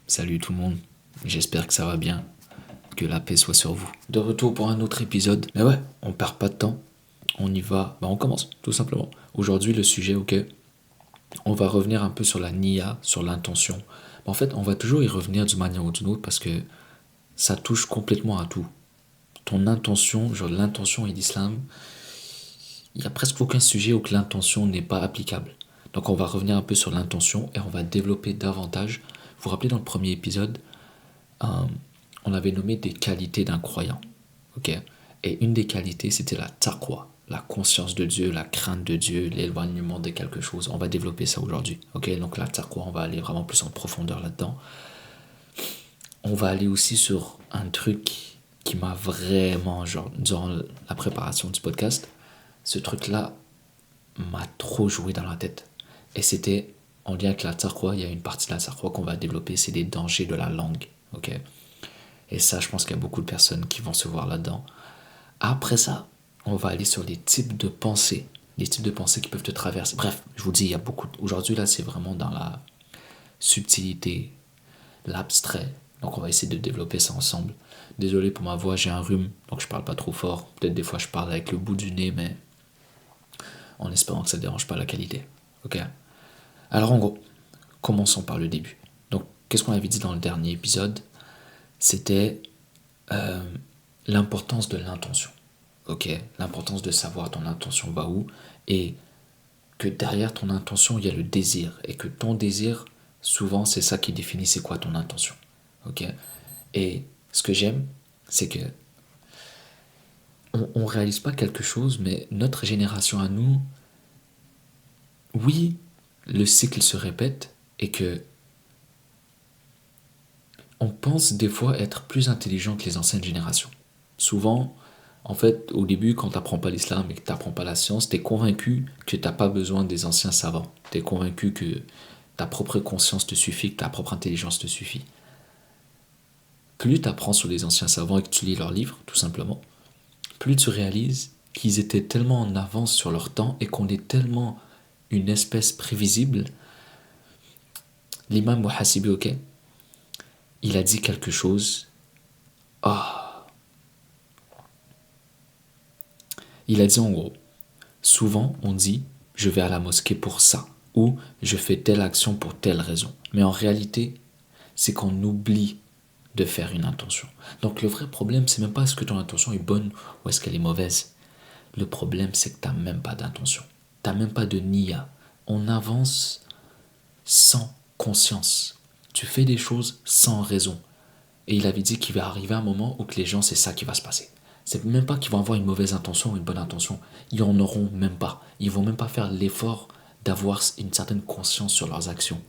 Salut tout le monde, j'espère que ça va bien, que la paix soit sur vous. De retour pour un autre épisode. Mais ouais, on perd pas de temps, on y va, on commence tout simplement. Aujourd'hui le sujet, on va revenir un peu sur la niya, sur l'intention. En fait, on va toujours y revenir d'une manière ou d'une autre parce que ça touche complètement à tout. Ton intention, genre l'intention et l'islam, il n'y a presque aucun sujet où que l'intention n'est pas applicable. Donc on va revenir un peu sur l'intention et on va développer davantage. Vous vous rappelez dans le premier épisode, euh, on avait nommé des qualités d'un croyant. Ok. Et une des qualités, c'était la taqwa, la conscience de Dieu, la crainte de Dieu, l'éloignement de quelque chose. On va développer ça aujourd'hui. Ok. Donc la taqwa, on va aller vraiment plus en profondeur là-dedans. On va aller aussi sur un truc qui m'a vraiment, genre, durant la préparation du podcast, ce truc-là m'a trop joué dans la tête. Et c'était, en lien avec la taqwa, il y a une partie de la taqwa qu'on va développer, c'est les dangers de la langue. Ok. Et ça, je pense qu'il y a beaucoup de personnes qui vont se voir là-dedans. Après ça, on va aller sur les types de pensées. Les types de pensées qui peuvent te traverser. Bref, je vous dis, il y a beaucoup. Aujourd'hui, là, c'est vraiment dans la subtilité, l'abstrait. Donc, on va essayer de développer ça ensemble. Désolé pour ma voix, j'ai un rhume, donc je parle pas trop fort. Peut-être des fois, je parle avec le bout du nez, mais en espérant que ça ne dérange pas la qualité. Ok. Alors, en gros, commençons par le début. Donc, qu'est-ce qu'on avait dit dans le dernier épisode? C'était l'importance de l'intention. Ok, l'importance de savoir ton intention va où et que derrière ton intention il y a le désir et que ton désir souvent c'est ça qui définit c'est quoi ton intention. Ok, et ce que j'aime c'est que on réalise pas quelque chose mais notre génération à nous, oui, le cycle se répète et que on pense des fois être plus intelligent que les anciennes générations. Souvent, en fait, au début, quand tu n'apprends pas l'islam et que tu n'apprends pas la science, tu es convaincu que tu n'as pas besoin des anciens savants. Tu es convaincu que ta propre conscience te suffit, que ta propre intelligence te suffit. Plus tu apprends sur les anciens savants et que tu lis leurs livres, tout simplement, plus tu réalises qu'ils étaient tellement en avance sur leur temps et qu'on est tellement une espèce prévisible. L'imam Muhasibi, ok, il a dit quelque chose. Ah, il a dit en gros, souvent on dit je vais à la mosquée pour ça ou je fais telle action pour telle raison. Mais en réalité, c'est qu'on oublie de faire une intention. Donc le vrai problème, c'est même pas est-ce que ton intention est bonne ou est-ce qu'elle est mauvaise. Le problème, c'est que tu n'as même pas d'intention. Tu n'as même pas de niya. On avance sans conscience. Tu fais des choses sans raison. Et il avait dit qu'il va arriver un moment où que les gens, c'est ça qui va se passer. C'est même pas qu'ils vont avoir une mauvaise intention ou une bonne intention. Ils en auront même pas. Ils vont même pas faire l'effort d'avoir une certaine conscience sur leurs actions.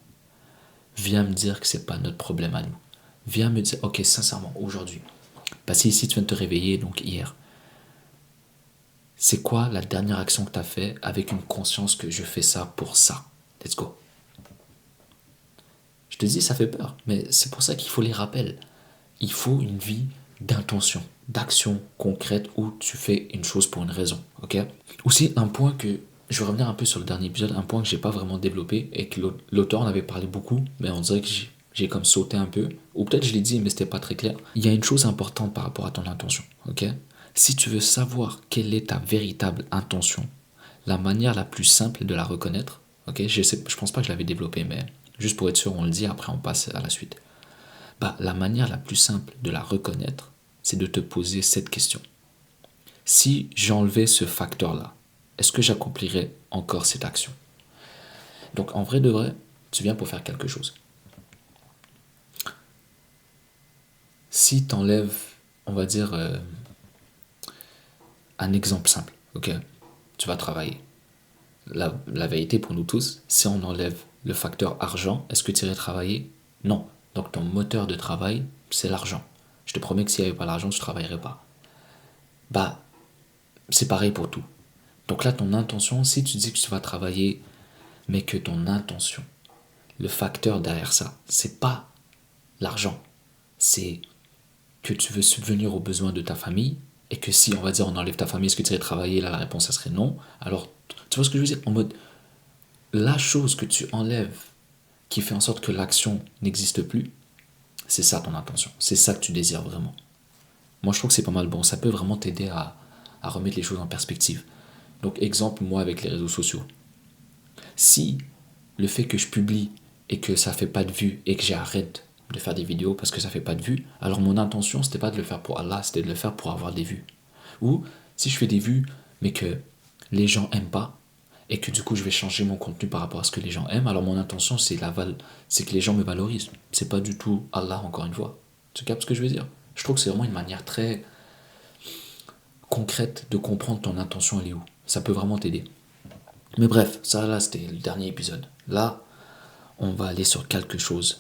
Viens me dire que c'est pas notre problème à nous. Viens me dire, ok, sincèrement, aujourd'hui, parce que ici tu viens de te réveiller, donc hier, c'est quoi la dernière action que tu as fait avec une conscience que je fais ça pour ça? Let's go. Je te dis, ça fait peur, mais c'est pour ça qu'il faut les rappels. Il faut une vie d'intention, d'action concrète où tu fais une chose pour une raison. Ok. Aussi, un point que je vais revenir un peu sur le dernier épisode, un point que j'ai pas vraiment développé et que l'auteur en avait parlé beaucoup, mais on dirait que j'ai comme sauté un peu, ou peut-être je l'ai dit mais c'était pas très clair. Il y a une chose importante par rapport à ton intention. Ok. Si tu veux savoir quelle est ta véritable intention, la manière la plus simple de la reconnaître, ok, je pense pas que je l'avais développé, mais juste pour être sûr, on le dit, après on passe à la suite. Bah, la manière la plus simple de la reconnaître, c'est de te poser cette question. Si j'enlevais ce facteur-là, est-ce que j'accomplirais encore cette action? Donc en vrai de vrai, tu viens pour faire quelque chose. Si tu enlèves, on va dire, un exemple simple, ok? Tu vas travailler. La vérité pour nous tous, si on enlève le facteur argent, est-ce que tu irais travailler? Non. Donc ton moteur de travail, c'est l'argent. Je te promets que s'il n'y avait pas l'argent, tu ne travaillerais pas. Bah, c'est pareil pour tout. Donc là, ton intention, si tu dis que tu vas travailler, mais que ton intention, le facteur derrière ça, c'est pas l'argent, c'est que tu veux subvenir aux besoins de ta famille, et que si, on va dire, on enlève ta famille, est-ce que tu irais travailler? Là, la réponse, ça serait non. Alors, tu vois ce que je veux dire? En mode, la chose que tu enlèves qui fait en sorte que l'action n'existe plus, C'est ça ton intention. C'est ça que tu désires vraiment. Moi, je trouve que c'est pas mal bon. Ça peut vraiment t'aider à remettre les choses en perspective. Donc, exemple, moi, avec les réseaux sociaux. Si le fait que je publie et que ça fait pas de vues et que j'arrête de faire des vidéos parce que ça fait pas de vues, alors mon intention, c'était pas de le faire pour Allah, c'était de le faire pour avoir des vues. Ou si je fais des vues, mais que les gens aiment pas, et que du coup je vais changer mon contenu par rapport à ce que les gens aiment, alors mon intention c'est que les gens me valorisent. C'est pas du tout Allah, encore une fois. Tu captes ce que je veux dire? Je trouve que c'est vraiment une manière très concrète de comprendre ton intention elle est où. Ça peut vraiment t'aider. Mais bref, ça là c'était le dernier épisode. Là, on va aller sur quelque chose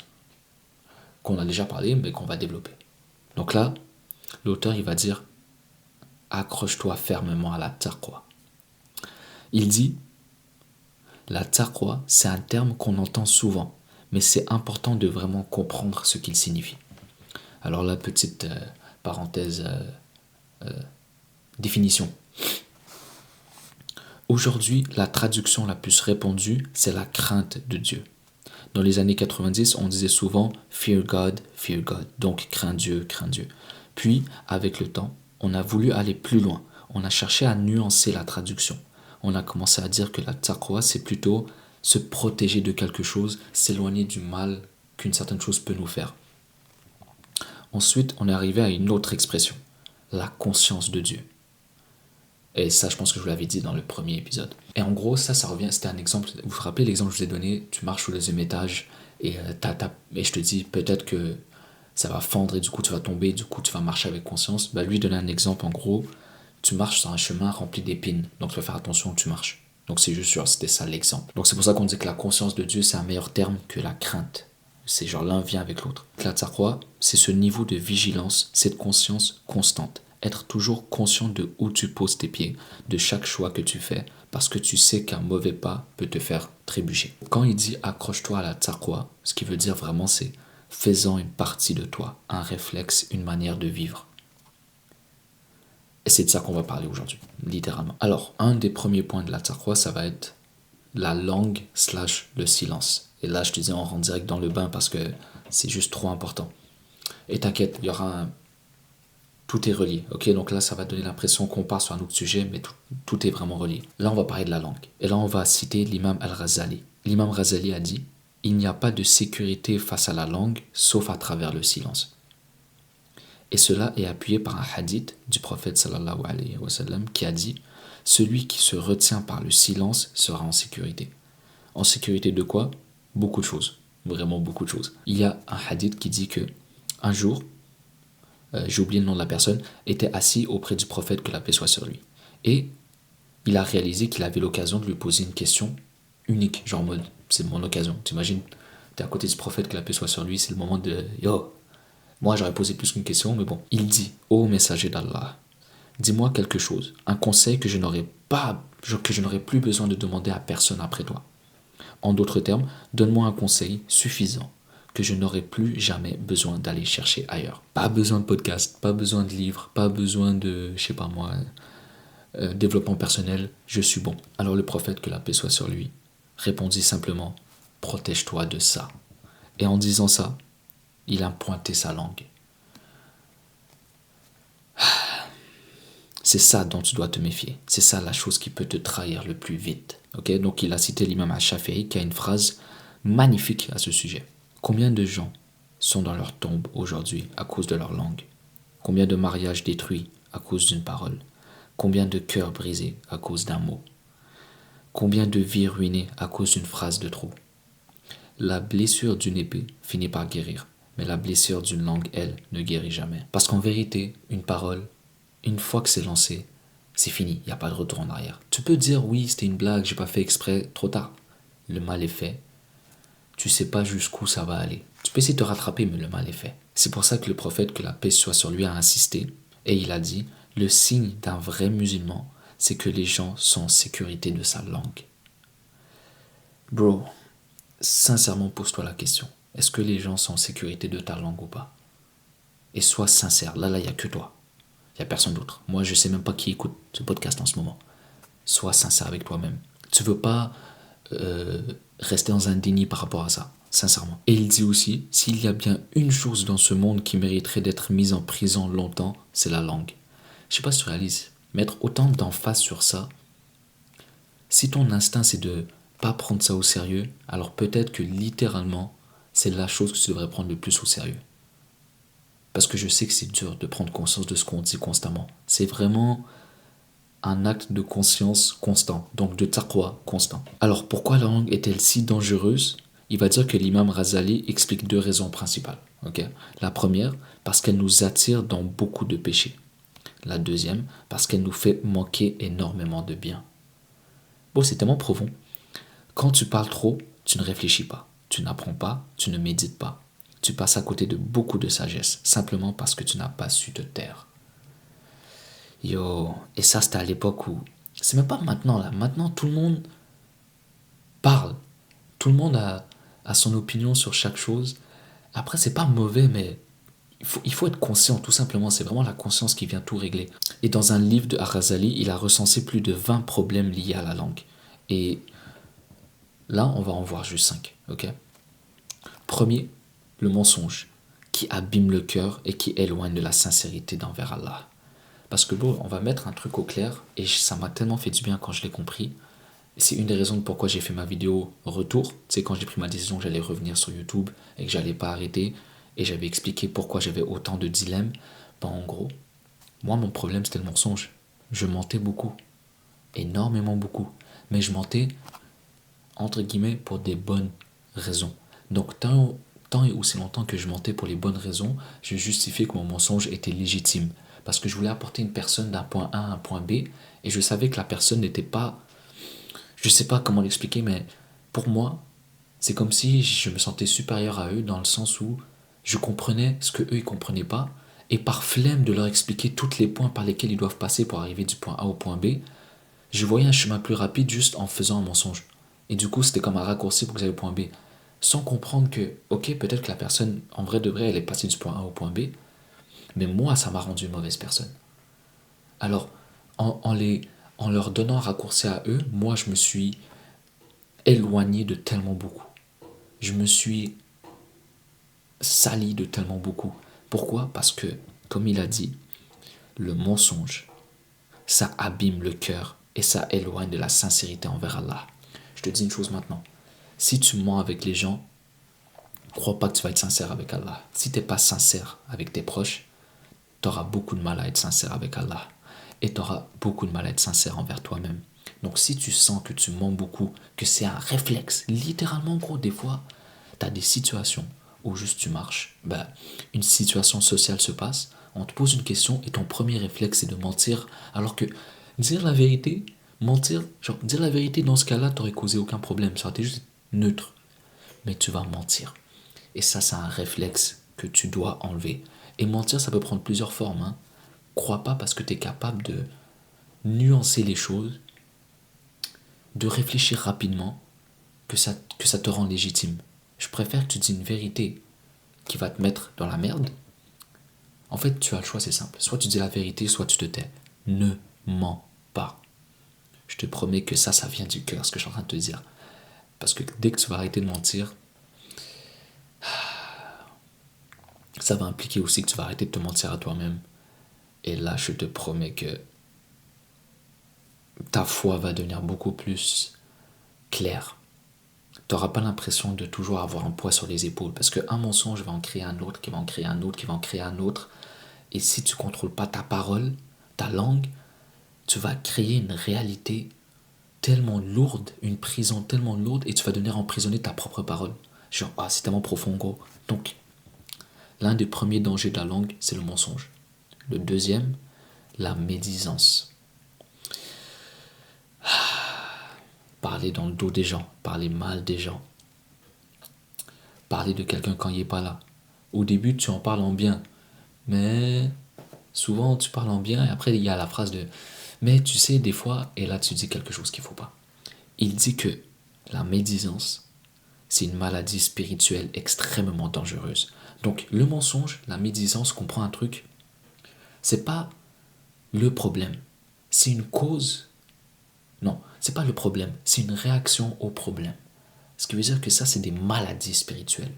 qu'on a déjà parlé mais qu'on va développer. Donc là, l'auteur il va dire accroche-toi fermement à la taqwa. Il dit la taqwa, c'est un terme qu'on entend souvent, mais c'est important de vraiment comprendre ce qu'il signifie. Alors la petite parenthèse définition. Aujourd'hui, la traduction la plus répandue, c'est la crainte de Dieu. Dans les années 90, on disait souvent fear God, donc crains Dieu, crains Dieu. Puis, avec le temps, on a voulu aller plus loin. On a cherché à nuancer la traduction. On a commencé à dire que la taqwa, c'est plutôt se protéger de quelque chose, s'éloigner du mal qu'une certaine chose peut nous faire. Ensuite, on est arrivé à une autre expression, la conscience de Dieu. Et ça, je pense que je vous l'avais dit dans le premier épisode. Et en gros, ça revient, c'était un exemple. Vous vous rappelez l'exemple que je vous ai donné? Tu marches au deuxième étage et, et je te dis peut-être que ça va fendre et du coup tu vas tomber, du coup tu vas marcher avec conscience. Bah, lui donner un exemple, en gros, tu marches sur un chemin rempli d'épines, donc tu vas faire attention où tu marches. Donc c'est juste genre, c'était ça l'exemple. Donc c'est pour ça qu'on dit que la conscience de Dieu, c'est un meilleur terme que la crainte. C'est genre l'un vient avec l'autre. La taqwa, c'est ce niveau de vigilance, cette conscience constante. Être toujours conscient de où tu poses tes pieds, de chaque choix que tu fais, parce que tu sais qu'un mauvais pas peut te faire trébucher. Quand il dit accroche-toi à la taqwa, ce qu'il veut dire vraiment c'est faisant une partie de toi, un réflexe, une manière de vivre. Et c'est de ça qu'on va parler aujourd'hui, littéralement. Alors, un des premiers points de la taqwa, ça va être la langue / le silence. Et là, je te dis, on rentre direct dans le bain parce que c'est juste trop important. Et t'inquiète, il y aura un... Tout est relié, ok? Donc là, ça va donner l'impression qu'on part sur un autre sujet, mais tout est vraiment relié. Là, on va parler de la langue. Et là, on va citer l'imam Al-Ghazali. L'imam Ghazali a dit « Il n'y a pas de sécurité face à la langue, sauf à travers le silence. » Et cela est appuyé par un hadith du prophète sallallahu alayhi wa sallam qui a dit « Celui qui se retient par le silence sera en sécurité. » En sécurité de quoi? Beaucoup de choses, vraiment beaucoup de choses. Il y a un hadith qui dit que un jour, j'ai oublié le nom de la personne, était assis auprès du prophète, que la paix soit sur lui. Et il a réalisé qu'il avait l'occasion de lui poser une question unique, genre en mode, c'est mon occasion. T'imagines, t'es à côté du prophète, que la paix soit sur lui, c'est le moment de, yo, moi j'aurais posé plus qu'une question, mais bon. Il dit, ô messager d'Allah, dis-moi quelque chose, un conseil que je n'aurais plus besoin de demander à personne après toi. En d'autres termes, donne-moi un conseil suffisant que je n'aurai plus jamais besoin d'aller chercher ailleurs. Pas besoin de podcast, pas besoin de livres, pas besoin de, je sais pas moi, développement personnel, je suis bon. Alors le prophète, que la paix soit sur lui, répondit simplement, protège-toi de ça. Et en disant ça, il a pointé sa langue. C'est ça dont tu dois te méfier. C'est ça la chose qui peut te trahir le plus vite. Okay? Donc il a cité l'imam Al-Shafi'i qui a une phrase magnifique à ce sujet. Combien de gens sont dans leur tombe aujourd'hui à cause de leur langue? Combien de mariages détruits à cause d'une parole? Combien de cœurs brisés à cause d'un mot? Combien de vies ruinées à cause d'une phrase de trop? La blessure d'une épée finit par guérir, mais la blessure d'une langue, elle, ne guérit jamais. Parce qu'en vérité, une parole, une fois que c'est lancé, c'est fini, il n'y a pas de retour en arrière. Tu peux dire oui, c'était une blague, j'ai pas fait exprès, trop tard. Le mal est fait. Tu sais pas jusqu'où ça va aller. Tu peux essayer de te rattraper, mais le mal est fait. C'est pour ça que le prophète, que la paix soit sur lui, a insisté. Et il a dit, le signe d'un vrai musulman, c'est que les gens sont en sécurité de sa langue. Bro, sincèrement, pose-toi la question. Est-ce que les gens sont en sécurité de ta langue ou pas? Et sois sincère. Là, il n'y a que toi. Il n'y a personne d'autre. Moi, je sais même pas qui écoute ce podcast en ce moment. Sois sincère avec toi-même. Tu veux pas rester dans un déni par rapport à ça. sincèrement. Et il dit aussi, s'il y a bien une chose dans ce monde qui mériterait d'être mise en prison longtemps, c'est la langue. Je sais pas si tu réalises, mettre autant d'emphase sur ça, si ton instinct c'est de pas prendre ça au sérieux, alors peut-être que littéralement, c'est la chose que tu devrais prendre le plus au sérieux. Parce que je sais que c'est dur de prendre conscience de ce qu'on dit constamment. C'est vraiment un acte de conscience constant, donc de taqwa constant. Alors pourquoi la langue est-elle si dangereuse? Il va dire que l'imam Razali explique deux raisons principales. Okay. La première, parce qu'elle nous attire dans beaucoup de péchés. La deuxième, parce qu'elle nous fait manquer énormément de bien. Bon, c'est tellement profond. Quand tu parles trop, tu ne réfléchis pas, tu n'apprends pas, tu ne médites pas. Tu passes à côté de beaucoup de sagesse, simplement parce que tu n'as pas su te taire. Yo, et ça c'était à l'époque où... C'est même pas maintenant là, maintenant tout le monde parle. Tout le monde a son opinion sur chaque chose. Après c'est pas mauvais mais il faut être conscient tout simplement, c'est vraiment la conscience qui vient tout régler. Et dans un livre de Al-Ghazali, il a recensé plus de 20 problèmes liés à la langue. Et là on va en voir juste 5, ok? Premier, le mensonge, qui abîme le cœur et qui éloigne de la sincérité d'envers Allah. Parce que bon, on va mettre un truc au clair, et ça m'a tellement fait du bien quand je l'ai compris. C'est une des raisons de pourquoi j'ai fait ma vidéo retour. C'est quand j'ai pris ma décision que j'allais revenir sur YouTube et que j'allais pas arrêter. Et j'avais expliqué pourquoi j'avais autant de dilemmes. Ben, en gros, moi mon problème c'était le mensonge. Je mentais beaucoup. Énormément beaucoup. Mais je mentais, entre guillemets, pour des bonnes raisons. Donc tant et aussi longtemps que je mentais pour les bonnes raisons, je justifiais que mon mensonge était légitime. Parce que je voulais apporter une personne d'un point A à un point B, et je savais que la personne n'était pas... Je sais pas comment l'expliquer, mais pour moi, c'est comme si je me sentais supérieur à eux dans le sens où je comprenais ce que eux ils comprenaient pas, et par flemme de leur expliquer tous les points par lesquels ils doivent passer pour arriver du point A au point B, je voyais un chemin plus rapide juste en faisant un mensonge. Et du coup, c'était comme un raccourci pour que j'aille au point B. Sans comprendre que, ok, peut-être que la personne, en vrai de vrai, elle est passée du point A au point B, mais moi, ça m'a rendu une mauvaise personne. Alors, en leur donnant un raccourci à eux, moi, je me suis éloigné de tellement beaucoup. Je me suis sali de tellement beaucoup. Pourquoi? Parce que, comme il a dit, le mensonge, ça abîme le cœur et ça éloigne de la sincérité envers Allah. Je te dis une chose maintenant. Si tu mens avec les gens, crois pas que tu vas être sincère avec Allah. Si tu n'es pas sincère avec tes proches, tu auras beaucoup de mal à être sincère avec Allah. Et tu auras beaucoup de mal à être sincère envers toi-même. Donc si tu sens que tu mens beaucoup, que c'est un réflexe, littéralement gros, des fois, tu as des situations où juste tu marches, une situation sociale se passe, on te pose une question et ton premier réflexe c'est de mentir, alors que dire la vérité, mentir, genre dire la vérité dans ce cas-là t'aurait causé aucun problème, ça aurait été juste neutre, mais tu vas mentir. Et ça c'est un réflexe que tu dois enlever. Et mentir ça peut prendre plusieurs formes, hein. Crois pas parce que tu es capable de nuancer les choses, de réfléchir rapidement, que ça te rend légitime. Je préfère que tu dis une vérité qui va te mettre dans la merde. En fait, tu as le choix, c'est simple. Soit tu dis la vérité, soit tu te tais. Ne mens pas. Je te promets que ça vient du cœur, ce que je suis en train de te dire. Parce que dès que tu vas arrêter de mentir, ça va impliquer aussi que tu vas arrêter de te mentir à toi-même. Et là, je te promets que ta foi va devenir beaucoup plus claire. Tu n'auras pas l'impression de toujours avoir un poids sur les épaules. Parce qu'un mensonge va en créer un autre, qui va en créer un autre, qui va en créer un autre. Et si tu ne contrôles pas ta parole, ta langue, tu vas créer une réalité tellement lourde, une prison tellement lourde, et tu vas devenir emprisonner ta propre parole. Genre, c'est tellement profond, gros. Donc, l'un des premiers dangers de la langue, c'est le mensonge. Le deuxième, la médisance. Parler dans le dos des gens, parler mal des gens, parler de quelqu'un quand il n'est pas là. Au début, tu en parles en bien, mais souvent tu parles en bien et après il y a la phrase de mais tu sais des fois, et là tu dis quelque chose qu'il ne faut pas. Il dit que la médisance, c'est une maladie spirituelle extrêmement dangereuse. Donc le mensonge, la médisance, comprend un truc, c'est pas le problème, c'est une cause. Non, c'est pas le problème, c'est une réaction au problème. Ce qui veut dire que ça, c'est des maladies spirituelles.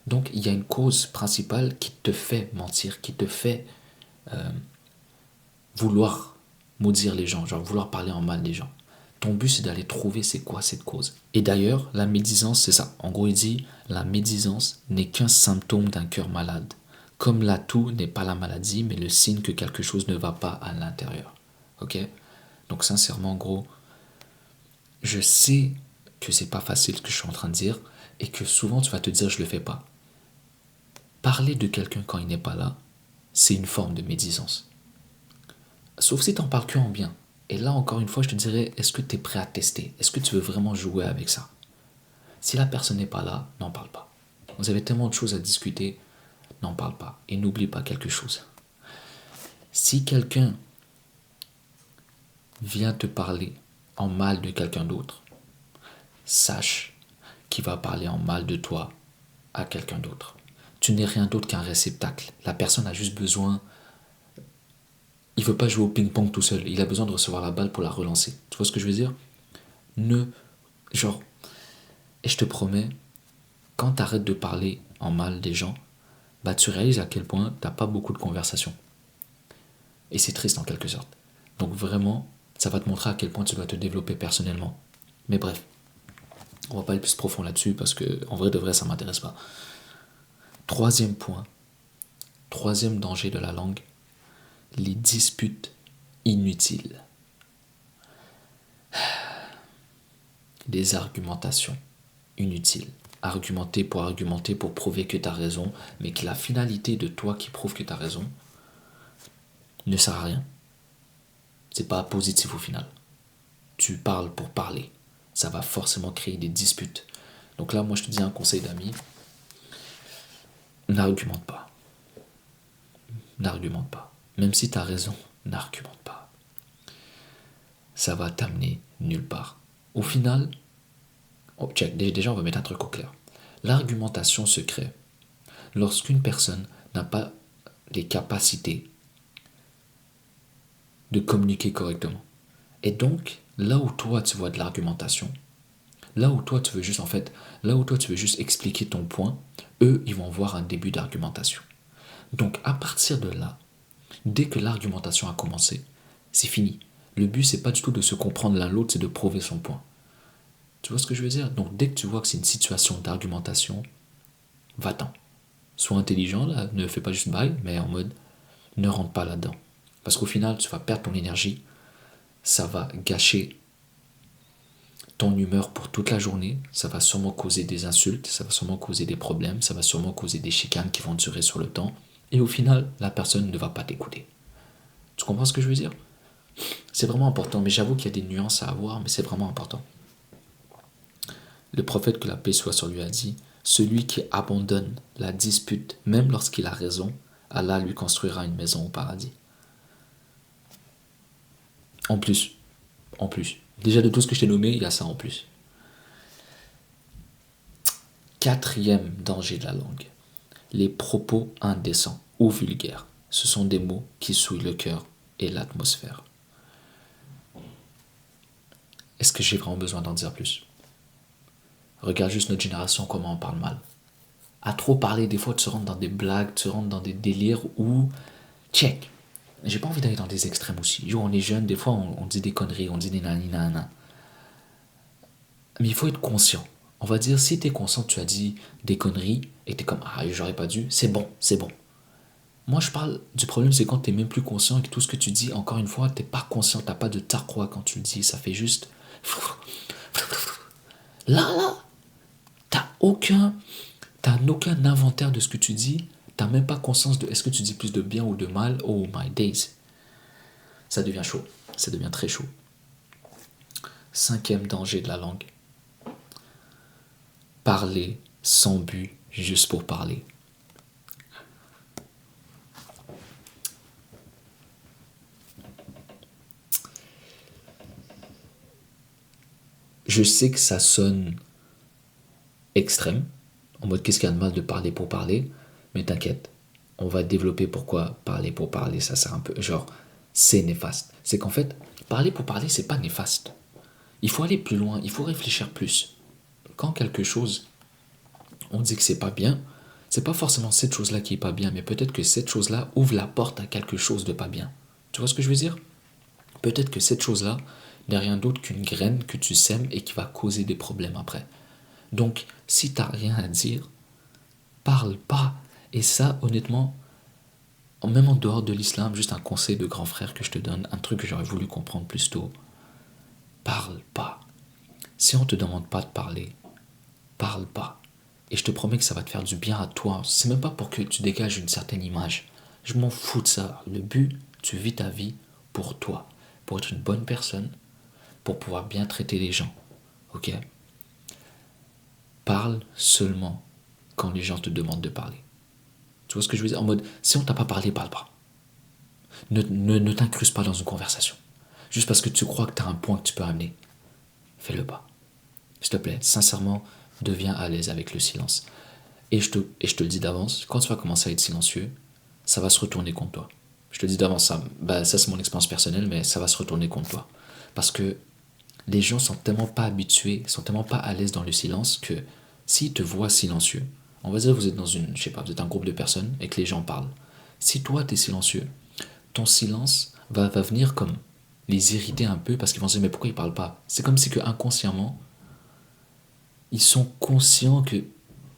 Donc, il y a une cause principale qui te fait mentir, qui te fait vouloir maudire les gens, genre vouloir parler en mal des gens. Ton but, c'est d'aller trouver c'est quoi cette cause. Et d'ailleurs, la médisance, c'est ça. En gros, il dit, la médisance n'est qu'un symptôme d'un cœur malade. Comme la toux n'est pas la maladie, mais le signe que quelque chose ne va pas à l'intérieur. Ok? Donc sincèrement, gros, je sais que c'est pas facile ce que je suis en train de dire et que souvent tu vas te dire je le fais pas. Parler de quelqu'un quand il n'est pas là, c'est une forme de médisance. Sauf si tu en parles que en bien. Et là, encore une fois, je te dirais, est-ce que tu es prêt à tester? Est-ce que tu veux vraiment jouer avec ça? Si la personne n'est pas là, n'en parle pas. Vous avez tellement de choses à discuter, n'en parle pas. Et n'oublie pas quelque chose. Si quelqu'un vient te parler en mal de quelqu'un d'autre, sache qu'il va parler en mal de toi à quelqu'un d'autre. Tu n'es rien d'autre qu'un réceptacle. La personne a juste besoin. Il ne veut pas jouer au ping-pong tout seul. Il a besoin de recevoir la balle pour la relancer. Tu vois ce que je veux dire? Ne. Genre. Et je te promets, quand tu arrêtes de parler en mal des gens, bah tu réalises à quel point tu n'as pas beaucoup de conversations. Et c'est triste en quelque sorte. Donc vraiment, ça va te montrer à quel point tu dois te développer personnellement. Mais bref, on va pas aller plus profond là-dessus parce que en vrai de vrai, ça m'intéresse pas. Troisième point, troisième danger de la langue, les disputes inutiles. Des argumentations inutiles. Argumenter pour prouver que tu as raison, mais que la finalité de toi qui prouve que tu as raison ne sert à rien. C'est pas positif au final. Tu parles pour parler. Ça va forcément créer des disputes. Donc là, moi, je te dis un conseil d'ami. N'argumente pas. N'argumente pas. Même si tu as raison, n'argumente pas. Ça va t'amener nulle part. Au final, check, déjà on va mettre un truc au clair. L'argumentation se crée lorsqu'une personne n'a pas les capacités de communiquer correctement. Et donc, là où toi tu vois de l'argumentation, là où toi tu veux juste expliquer ton point, eux ils vont voir un début d'argumentation. Donc à partir de là, dès que l'argumentation a commencé, c'est fini. Le but c'est pas du tout de se comprendre l'un l'autre, c'est de prouver son point. Tu vois ce que je veux dire? Donc dès que tu vois que c'est une situation d'argumentation, va-t'en. Sois intelligent là, ne fais pas juste bail, mais en mode ne rentre pas là-dedans. Parce qu'au final, tu vas perdre ton énergie, ça va gâcher ton humeur pour toute la journée, ça va sûrement causer des insultes, ça va sûrement causer des problèmes, ça va sûrement causer des chicanes qui vont durer sur le temps, et au final, la personne ne va pas t'écouter. Tu comprends ce que je veux dire? C'est vraiment important, mais j'avoue qu'il y a des nuances à avoir, mais c'est vraiment important. Le prophète, que la paix soit sur lui, a dit, celui qui abandonne la dispute, même lorsqu'il a raison, Allah lui construira une maison au paradis. En plus, déjà de tout ce que je t'ai nommé, il y a ça en plus. Quatrième danger de la langue, les propos indécents ou vulgaires. Ce sont des mots qui souillent le cœur et l'atmosphère. Est-ce que j'ai vraiment besoin d'en dire plus? Regarde juste notre génération, comment on parle mal. À trop parler, des fois, tu rentres dans des blagues, tu rentres dans des délires où... Check. J'ai pas envie d'aller dans des extrêmes aussi. Yo, on est jeune, des fois, on dit des conneries, on dit des nanana. Mais il faut être conscient. On va dire, si t'es conscient que tu as dit des conneries et t'es comme, ah, j'aurais pas dû, c'est bon. Moi, je parle du problème, c'est quand t'es même plus conscient et que tout ce que tu dis, encore une fois, t'es pas conscient, t'as pas de taqwa quand tu le dis, ça fait juste... Là, t'as aucun inventaire de ce que tu dis, t'as même pas conscience de est-ce que tu dis plus de bien ou de mal. Oh my days. Ça devient chaud, ça devient très chaud. Cinquième danger de la langue. Parler sans but, juste pour parler. Je sais que ça sonne extrême, en mode qu'est-ce qu'il y a de mal de parler pour parler, mais t'inquiète, on va développer pourquoi parler pour parler, ça sert un peu, genre, c'est néfaste. C'est qu'en fait, parler pour parler, c'est pas néfaste. Il faut aller plus loin, il faut réfléchir plus. quand quelque chose, on dit que c'est pas bien, c'est pas forcément cette chose-là qui est pas bien, mais peut-être que cette chose-là ouvre la porte à quelque chose de pas bien. Tu vois ce que je veux dire? Peut-être que cette chose-là n'est rien d'autre qu'une graine que tu sèmes et qui va causer des problèmes après. Donc, si t'as rien à dire, parle pas. Et ça, honnêtement, même en dehors de l'islam, juste un conseil de grand frère que je te donne, un truc que j'aurais voulu comprendre plus tôt, parle pas. Si on te demande pas de parler, parle pas. Et je te promets que ça va te faire du bien à toi. C'est même pas pour que tu dégages une certaine image. Je m'en fous de ça. Le but, tu vis ta vie pour toi. Pour être une bonne personne, pour pouvoir bien traiter les gens. Ok? Parle seulement quand les gens te demandent de parler. Tu vois ce que je veux dire? En mode, si on t'a pas parlé, parle pas. Ne t'incruste pas dans une conversation. Juste parce que tu crois que tu as un point que tu peux amener. Fais-le pas. S'il te plaît, sincèrement, deviens à l'aise avec le silence. Et je te le dis d'avance, quand tu vas commencer à être silencieux, ça va se retourner contre toi. Je te le dis d'avance, ça c'est mon expérience personnelle, mais ça va se retourner contre toi. Parce que les gens sont tellement pas habitués, sont tellement pas à l'aise dans le silence que s'ils te voient silencieux, on va dire que vous êtes dans une, je sais pas, vous êtes un groupe de personnes et que les gens parlent. Si toi tu es silencieux, ton silence va venir comme les irriter un peu parce qu'ils vont se dire mais pourquoi ils parlent pas? C'est comme si que inconsciemment, ils sont conscients que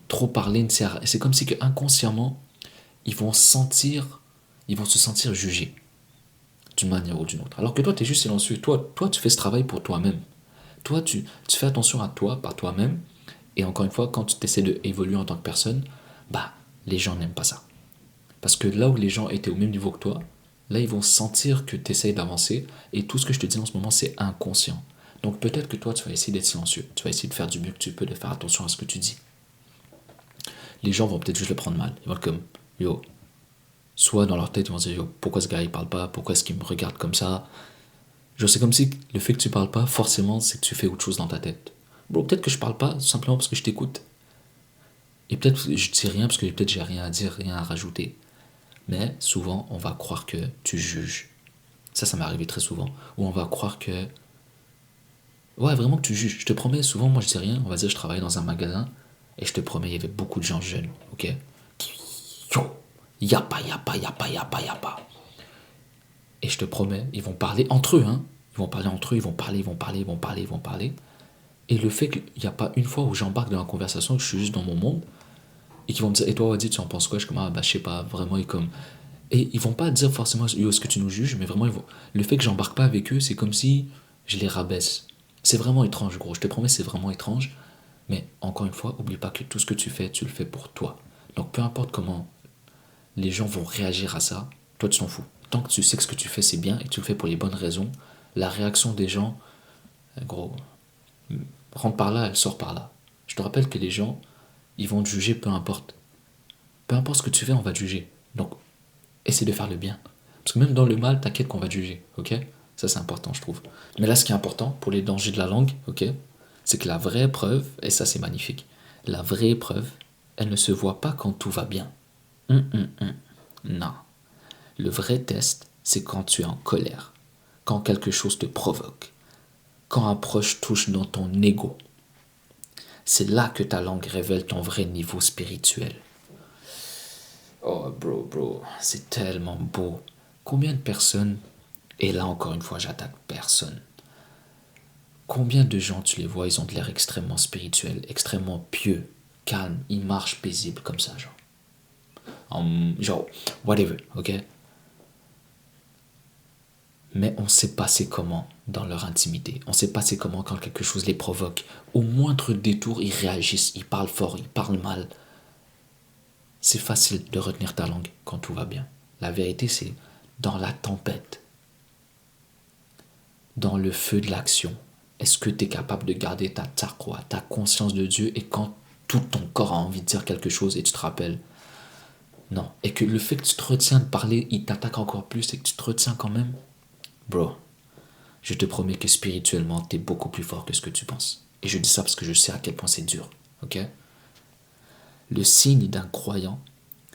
trop parler ne sert à rien. C'est comme si que inconsciemment, ils vont se sentir jugés d'une manière ou d'une autre. Alors que toi, tu es juste silencieux. Toi, tu fais ce travail pour toi-même. Toi, tu fais attention à toi, par toi-même. Et encore une fois, quand tu essaies d'évoluer en tant que personne, bah, les gens n'aiment pas ça. Parce que là où les gens étaient au même niveau que toi, là, ils vont sentir que tu essayes d'avancer. Et tout ce que je te dis en ce moment, c'est inconscient. Donc peut-être que toi, tu vas essayer d'être silencieux. Tu vas essayer de faire du mieux que tu peux, de faire attention à ce que tu dis. Les gens vont peut-être juste le prendre mal. Ils vont être comme, yo, soit dans leur tête, ils vont se dire, yo, pourquoi ce gars il parle pas? Pourquoi est-ce qu'il me regarde comme ça? Genre, c'est comme si le fait que tu parles pas, forcément, c'est que tu fais autre chose dans ta tête. Bon, peut-être que je parle pas, simplement parce que je t'écoute. Et peut-être que je dis rien parce que peut-être j'ai rien à dire, rien à rajouter. Mais souvent, on va croire que tu juges. Ça m'est arrivé très souvent. Ou on va croire que. Ouais, vraiment que tu juges. Je te promets, souvent, moi je dis rien. On va dire, je travaille dans un magasin. Et je te promets, il y avait beaucoup de gens jeunes, ok? Yo, y'a pas. Et je te promets, ils vont parler entre eux, hein. Ils vont parler entre eux, ils vont parler. Et le fait qu'il n'y a pas une fois où j'embarque dans la conversation, que je suis juste dans mon monde, et qu'ils vont me dire, et toi, Wadi, tu en penses quoi? Je suis comme, ah, bah, je sais pas, vraiment, et ils vont pas dire forcément, yo, est-ce que tu nous juges? Mais vraiment, le fait que j'embarque pas avec eux, c'est comme si je les rabaisse. C'est vraiment étrange, gros. Je te promets, c'est vraiment étrange. Mais encore une fois, oublie pas que tout ce que tu fais, tu le fais pour toi. Donc peu importe comment les gens vont réagir à ça, toi tu t'en fous. Tant que tu sais que ce que tu fais c'est bien et que tu le fais pour les bonnes raisons, la réaction des gens, gros, rentre par là, elle sort par là. Je te rappelle que les gens, ils vont te juger peu importe. Peu importe ce que tu fais, on va te juger. Donc, essaie de faire le bien. Parce que même dans le mal, t'inquiète qu'on va te juger, ok? Ça c'est important, je trouve. Mais là, ce qui est important pour les dangers de la langue, ok? C'est que la vraie preuve, et ça c'est magnifique, la vraie preuve, elle ne se voit pas quand tout va bien. Non. Le vrai test, c'est quand tu es en colère, quand quelque chose te provoque, quand un proche touche dans ton ego. C'est là que ta langue révèle ton vrai niveau spirituel. Oh bro, c'est tellement beau. Combien de personnes, et là encore une fois j'attaque personne, combien de gens tu les vois, ils ont de l'air extrêmement spirituel, extrêmement pieux, calme, ils marchent paisibles comme ça, genre. Genre, whatever, ok? Mais on sait pas c'est comment dans leur intimité. On sait pas c'est comment quand quelque chose les provoque. Au moindre détour, ils réagissent, ils parlent fort, ils parlent mal. C'est facile de retenir ta langue quand tout va bien. La vérité, c'est dans la tempête, dans le feu de l'action. Est-ce que tu es capable de garder ta taqwa, ta conscience de Dieu, et quand tout ton corps a envie de dire quelque chose et tu te rappelles, non. Et que le fait que tu te retiens de parler, il t'attaque encore plus et que tu te retiens quand même, bro, je te promets que spirituellement, tu es beaucoup plus fort que ce que tu penses. Et je dis ça parce que je sais à quel point c'est dur, ok? Le signe d'un croyant,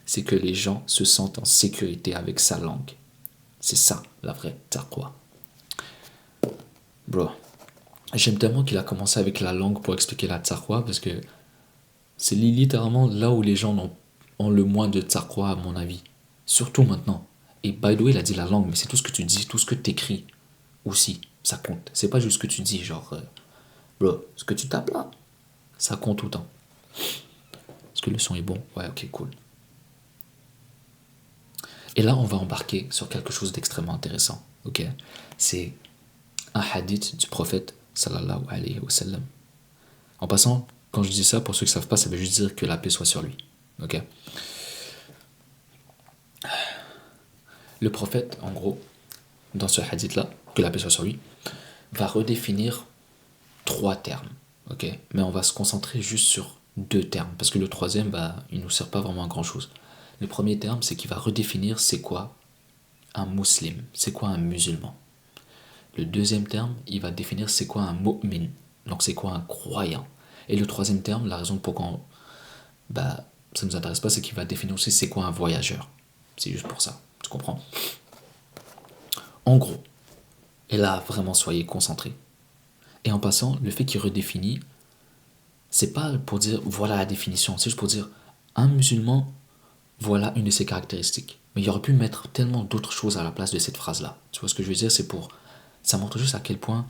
c'est que les gens se sentent en sécurité avec sa langue. C'est ça, la vraie taqwa. Bro, J'aime tellement qu'il a commencé avec la langue pour expliquer la tsarwa parce que c'est littéralement là où les gens ont le moins de tsarwa à mon avis. Surtout maintenant. Et by the way, il a dit la langue, mais c'est tout ce que tu dis, tout ce que tu écris aussi, ça compte. C'est pas juste ce que tu dis, genre, bro, ce que tu tapes là, ça compte autant. Est-ce que le son est bon? Ouais, ok, cool. Et là, on va embarquer sur quelque chose d'extrêmement intéressant, ok? C'est un hadith du prophète, sallallahu alayhi wa sallam. En passant, quand je dis ça, pour ceux qui ne savent pas, ça veut juste dire que la paix soit sur lui, ok? Le prophète, en gros, dans ce hadith-là, que la paix soit sur lui, va redéfinir 3 termes, ok? Mais on va se concentrer juste sur 2 termes, parce que le troisième, bah, il ne nous sert pas vraiment à grand-chose. Le premier terme, c'est qu'il va redéfinir c'est quoi un musulman, c'est quoi un musulman. Le deuxième terme, il va définir c'est quoi un mu'min, donc c'est quoi un croyant. Et le troisième terme, la raison pour pourquoi bah, ça ne nous intéresse pas, c'est qu'il va définir aussi c'est quoi un voyageur. C'est juste pour ça, tu comprends? En gros, et là vraiment soyez concentrés. Et en passant, le fait qu'il redéfinit, c'est pas pour dire voilà la définition, c'est juste pour dire un musulman, voilà une de ses caractéristiques. Mais il aurait pu mettre tellement d'autres choses à la place de cette phrase-là. Tu vois ce que je veux dire? C'est pour. Ça montre juste à quel point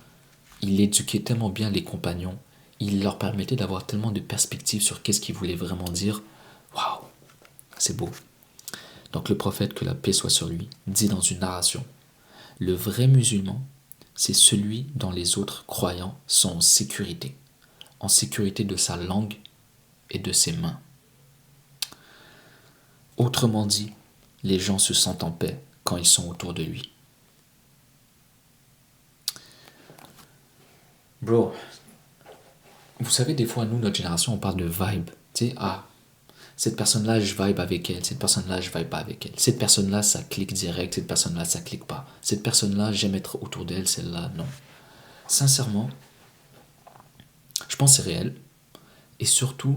il éduquait tellement bien les compagnons, il leur permettait d'avoir tellement de perspectives sur qu'est-ce qu'il voulait vraiment dire. Waouh, c'est beau. Donc le prophète, que la paix soit sur lui, dit dans une narration, le vrai musulman, c'est celui dont les autres croyants sont en sécurité de sa langue et de ses mains. Autrement dit, les gens se sentent en paix quand ils sont autour de lui. Bro, vous savez, des fois, nous, notre génération, on parle de vibe. Tu sais, cette personne-là, je vibe avec elle. Cette personne-là, je vibe pas avec elle. Cette personne-là, ça clique direct. Cette personne-là, ça clique pas. Cette personne-là, j'aime être autour d'elle. Celle-là, non. Sincèrement, je pense que c'est réel. Et surtout,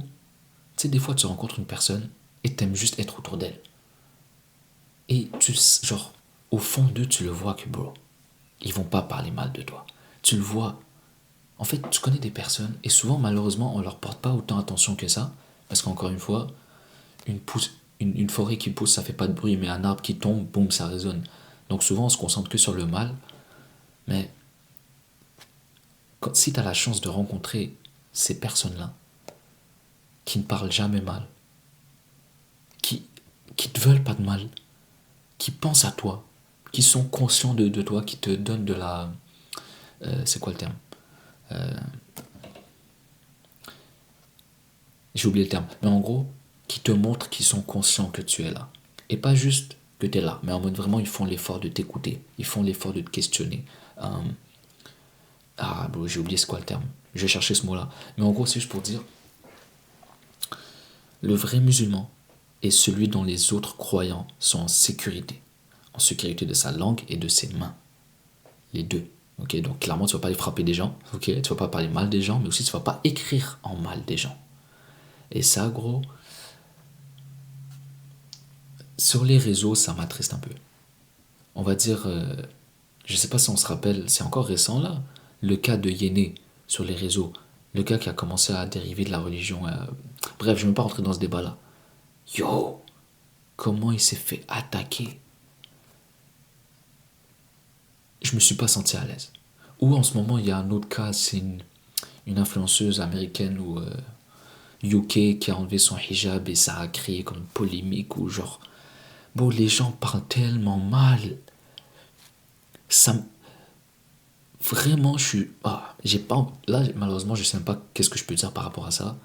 tu sais, des fois, tu rencontres une personne et t'aimes juste être autour d'elle. Et genre, au fond d'eux, tu le vois que, bro, ils vont pas parler mal de toi. Tu le vois. En fait, tu connais des personnes et souvent, malheureusement, on leur porte pas autant attention que ça. Parce qu'encore une fois, une forêt qui pousse, ça fait pas de bruit, mais un arbre qui tombe, boum, ça résonne. Donc souvent, on se concentre que sur le mal. Mais si tu as la chance de rencontrer ces personnes-là, qui ne parlent jamais mal, qui, qui te veulent pas de mal, qui pensent à toi, qui sont conscients de toi, qui te donnent de la... c'est quoi le terme? J'ai oublié le terme. Mais en gros, qui te montrent qu'ils sont conscients que tu es là. Et pas juste que tu es là, mais en mode vraiment, ils font l'effort de t'écouter. Ils font l'effort de te questionner. Bon, j'ai oublié c'est quoi le terme. Je vais chercher ce mot-là. Mais en gros, c'est juste pour dire, le vrai musulman est celui dont les autres croyants sont en sécurité. En sécurité de sa langue et de ses mains. Les deux. Ok, donc clairement, tu ne vas pas aller frapper des gens. Ok, tu ne vas pas parler mal des gens, mais aussi tu ne vas pas écrire en mal des gens. Et ça, gros, sur les réseaux, ça m'attriste un peu. On va dire, je sais pas si on se rappelle, c'est encore récent là, le cas de Yéné sur les réseaux, le gars qui a commencé à dériver de la religion. Bref, je ne vais pas rentrer dans ce débat là. Yo, comment il s'est fait attaquer? Je me suis pas senti à l'aise. Ou en ce moment, il y a un autre cas, c'est une influenceuse américaine ou UK qui a enlevé son hijab et ça a créé comme une polémique ou genre, bon, les gens parlent tellement mal. Ça, vraiment, je suis. J'ai pas. Là, malheureusement, je sais même pas qu'est-ce que je peux dire par rapport à ça.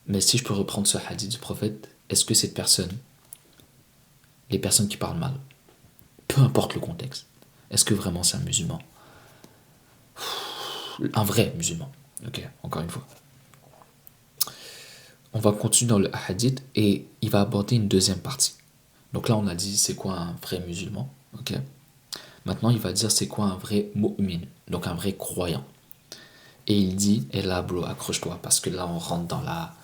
Mais si je peux reprendre ce hadith du prophète, est-ce que cette personne, les personnes qui parlent mal, peu importe le contexte, est-ce que vraiment c'est un musulman? Un vrai musulman. Ok, encore une fois. On va continuer dans le hadith et il va aborder une deuxième partie. Donc là, on a dit c'est quoi un vrai musulman. Ok. Maintenant, il va dire c'est quoi un vrai mu'min, donc un vrai croyant. Et il dit, et là, bro, accroche-toi, parce que là, on rentre dans la.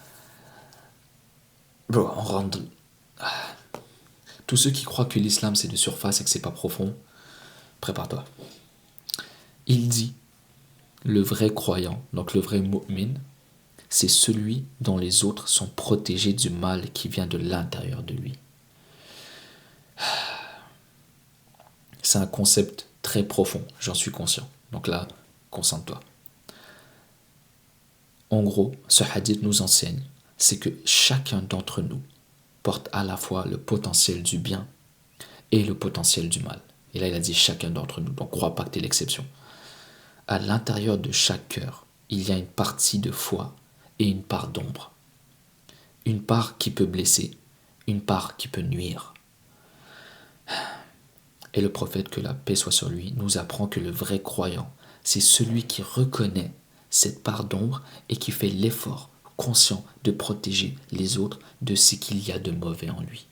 Bro, on rentre. Tous ceux qui croient que l'islam c'est de surface et que c'est pas profond, prépare-toi. Il dit, Le vrai croyant, donc le vrai mu'min, c'est celui dont les autres sont protégés du mal qui vient de l'intérieur de lui. C'est un concept très profond, j'en suis conscient. Donc là, concentre-toi. En gros, ce hadith nous enseigne, c'est que chacun d'entre nous porte à la fois le potentiel du bien et le potentiel du mal. Et là, il a dit chacun d'entre nous, donc crois pas que tu es l'exception. À l'intérieur de chaque cœur, il y a une partie de foi et une part d'ombre. Une part qui peut blesser, une part qui peut nuire. Et le prophète, que la paix soit sur lui, nous apprend que le vrai croyant, c'est celui qui reconnaît cette part d'ombre et qui fait l'effort conscient de protéger les autres de ce qu'il y a de mauvais en lui.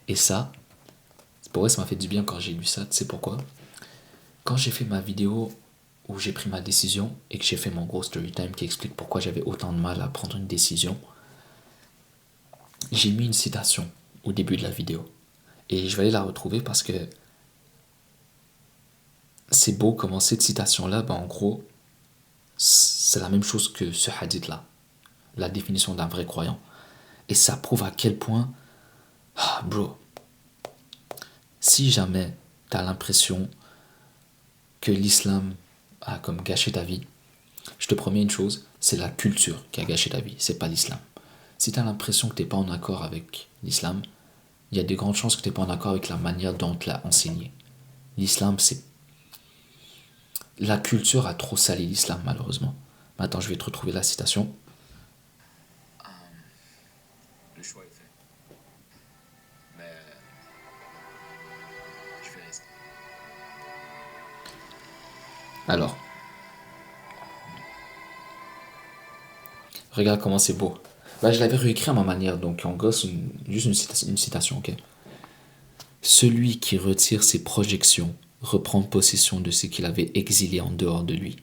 Et ça, pour vrai, ça m'a fait du bien quand j'ai lu ça. Tu sais pourquoi? Quand j'ai fait ma vidéo où j'ai pris ma décision et que j'ai fait mon gros story time qui explique pourquoi j'avais autant de mal à prendre une décision, j'ai mis une citation au début de la vidéo. Et je vais aller la retrouver parce que c'est beau comment cette citation-là, en gros, c'est la même chose que ce hadith-là, la définition d'un vrai croyant. Et ça prouve à quel point, bro, si jamais tu as l'impression que l'islam a comme gâché ta vie, je te promets une chose, c'est la culture qui a gâché ta vie, c'est pas l'islam. Si tu as l'impression que tu n'es pas en accord avec l'islam, il y a de grandes chances que tu n'es pas en accord avec la manière dont on te l'a enseigné. L'islam, c'est... La culture a trop sali l'islam, malheureusement. Attends, je vais te retrouver la citation. Le choix est fait. Mais je vais rester. Alors, regarde comment c'est beau. Là, je l'avais réécrit à ma manière, donc en gros, c'est juste une citation, ok? Celui qui retire ses projections reprend possession de ce qu'il avait exilé en dehors de lui.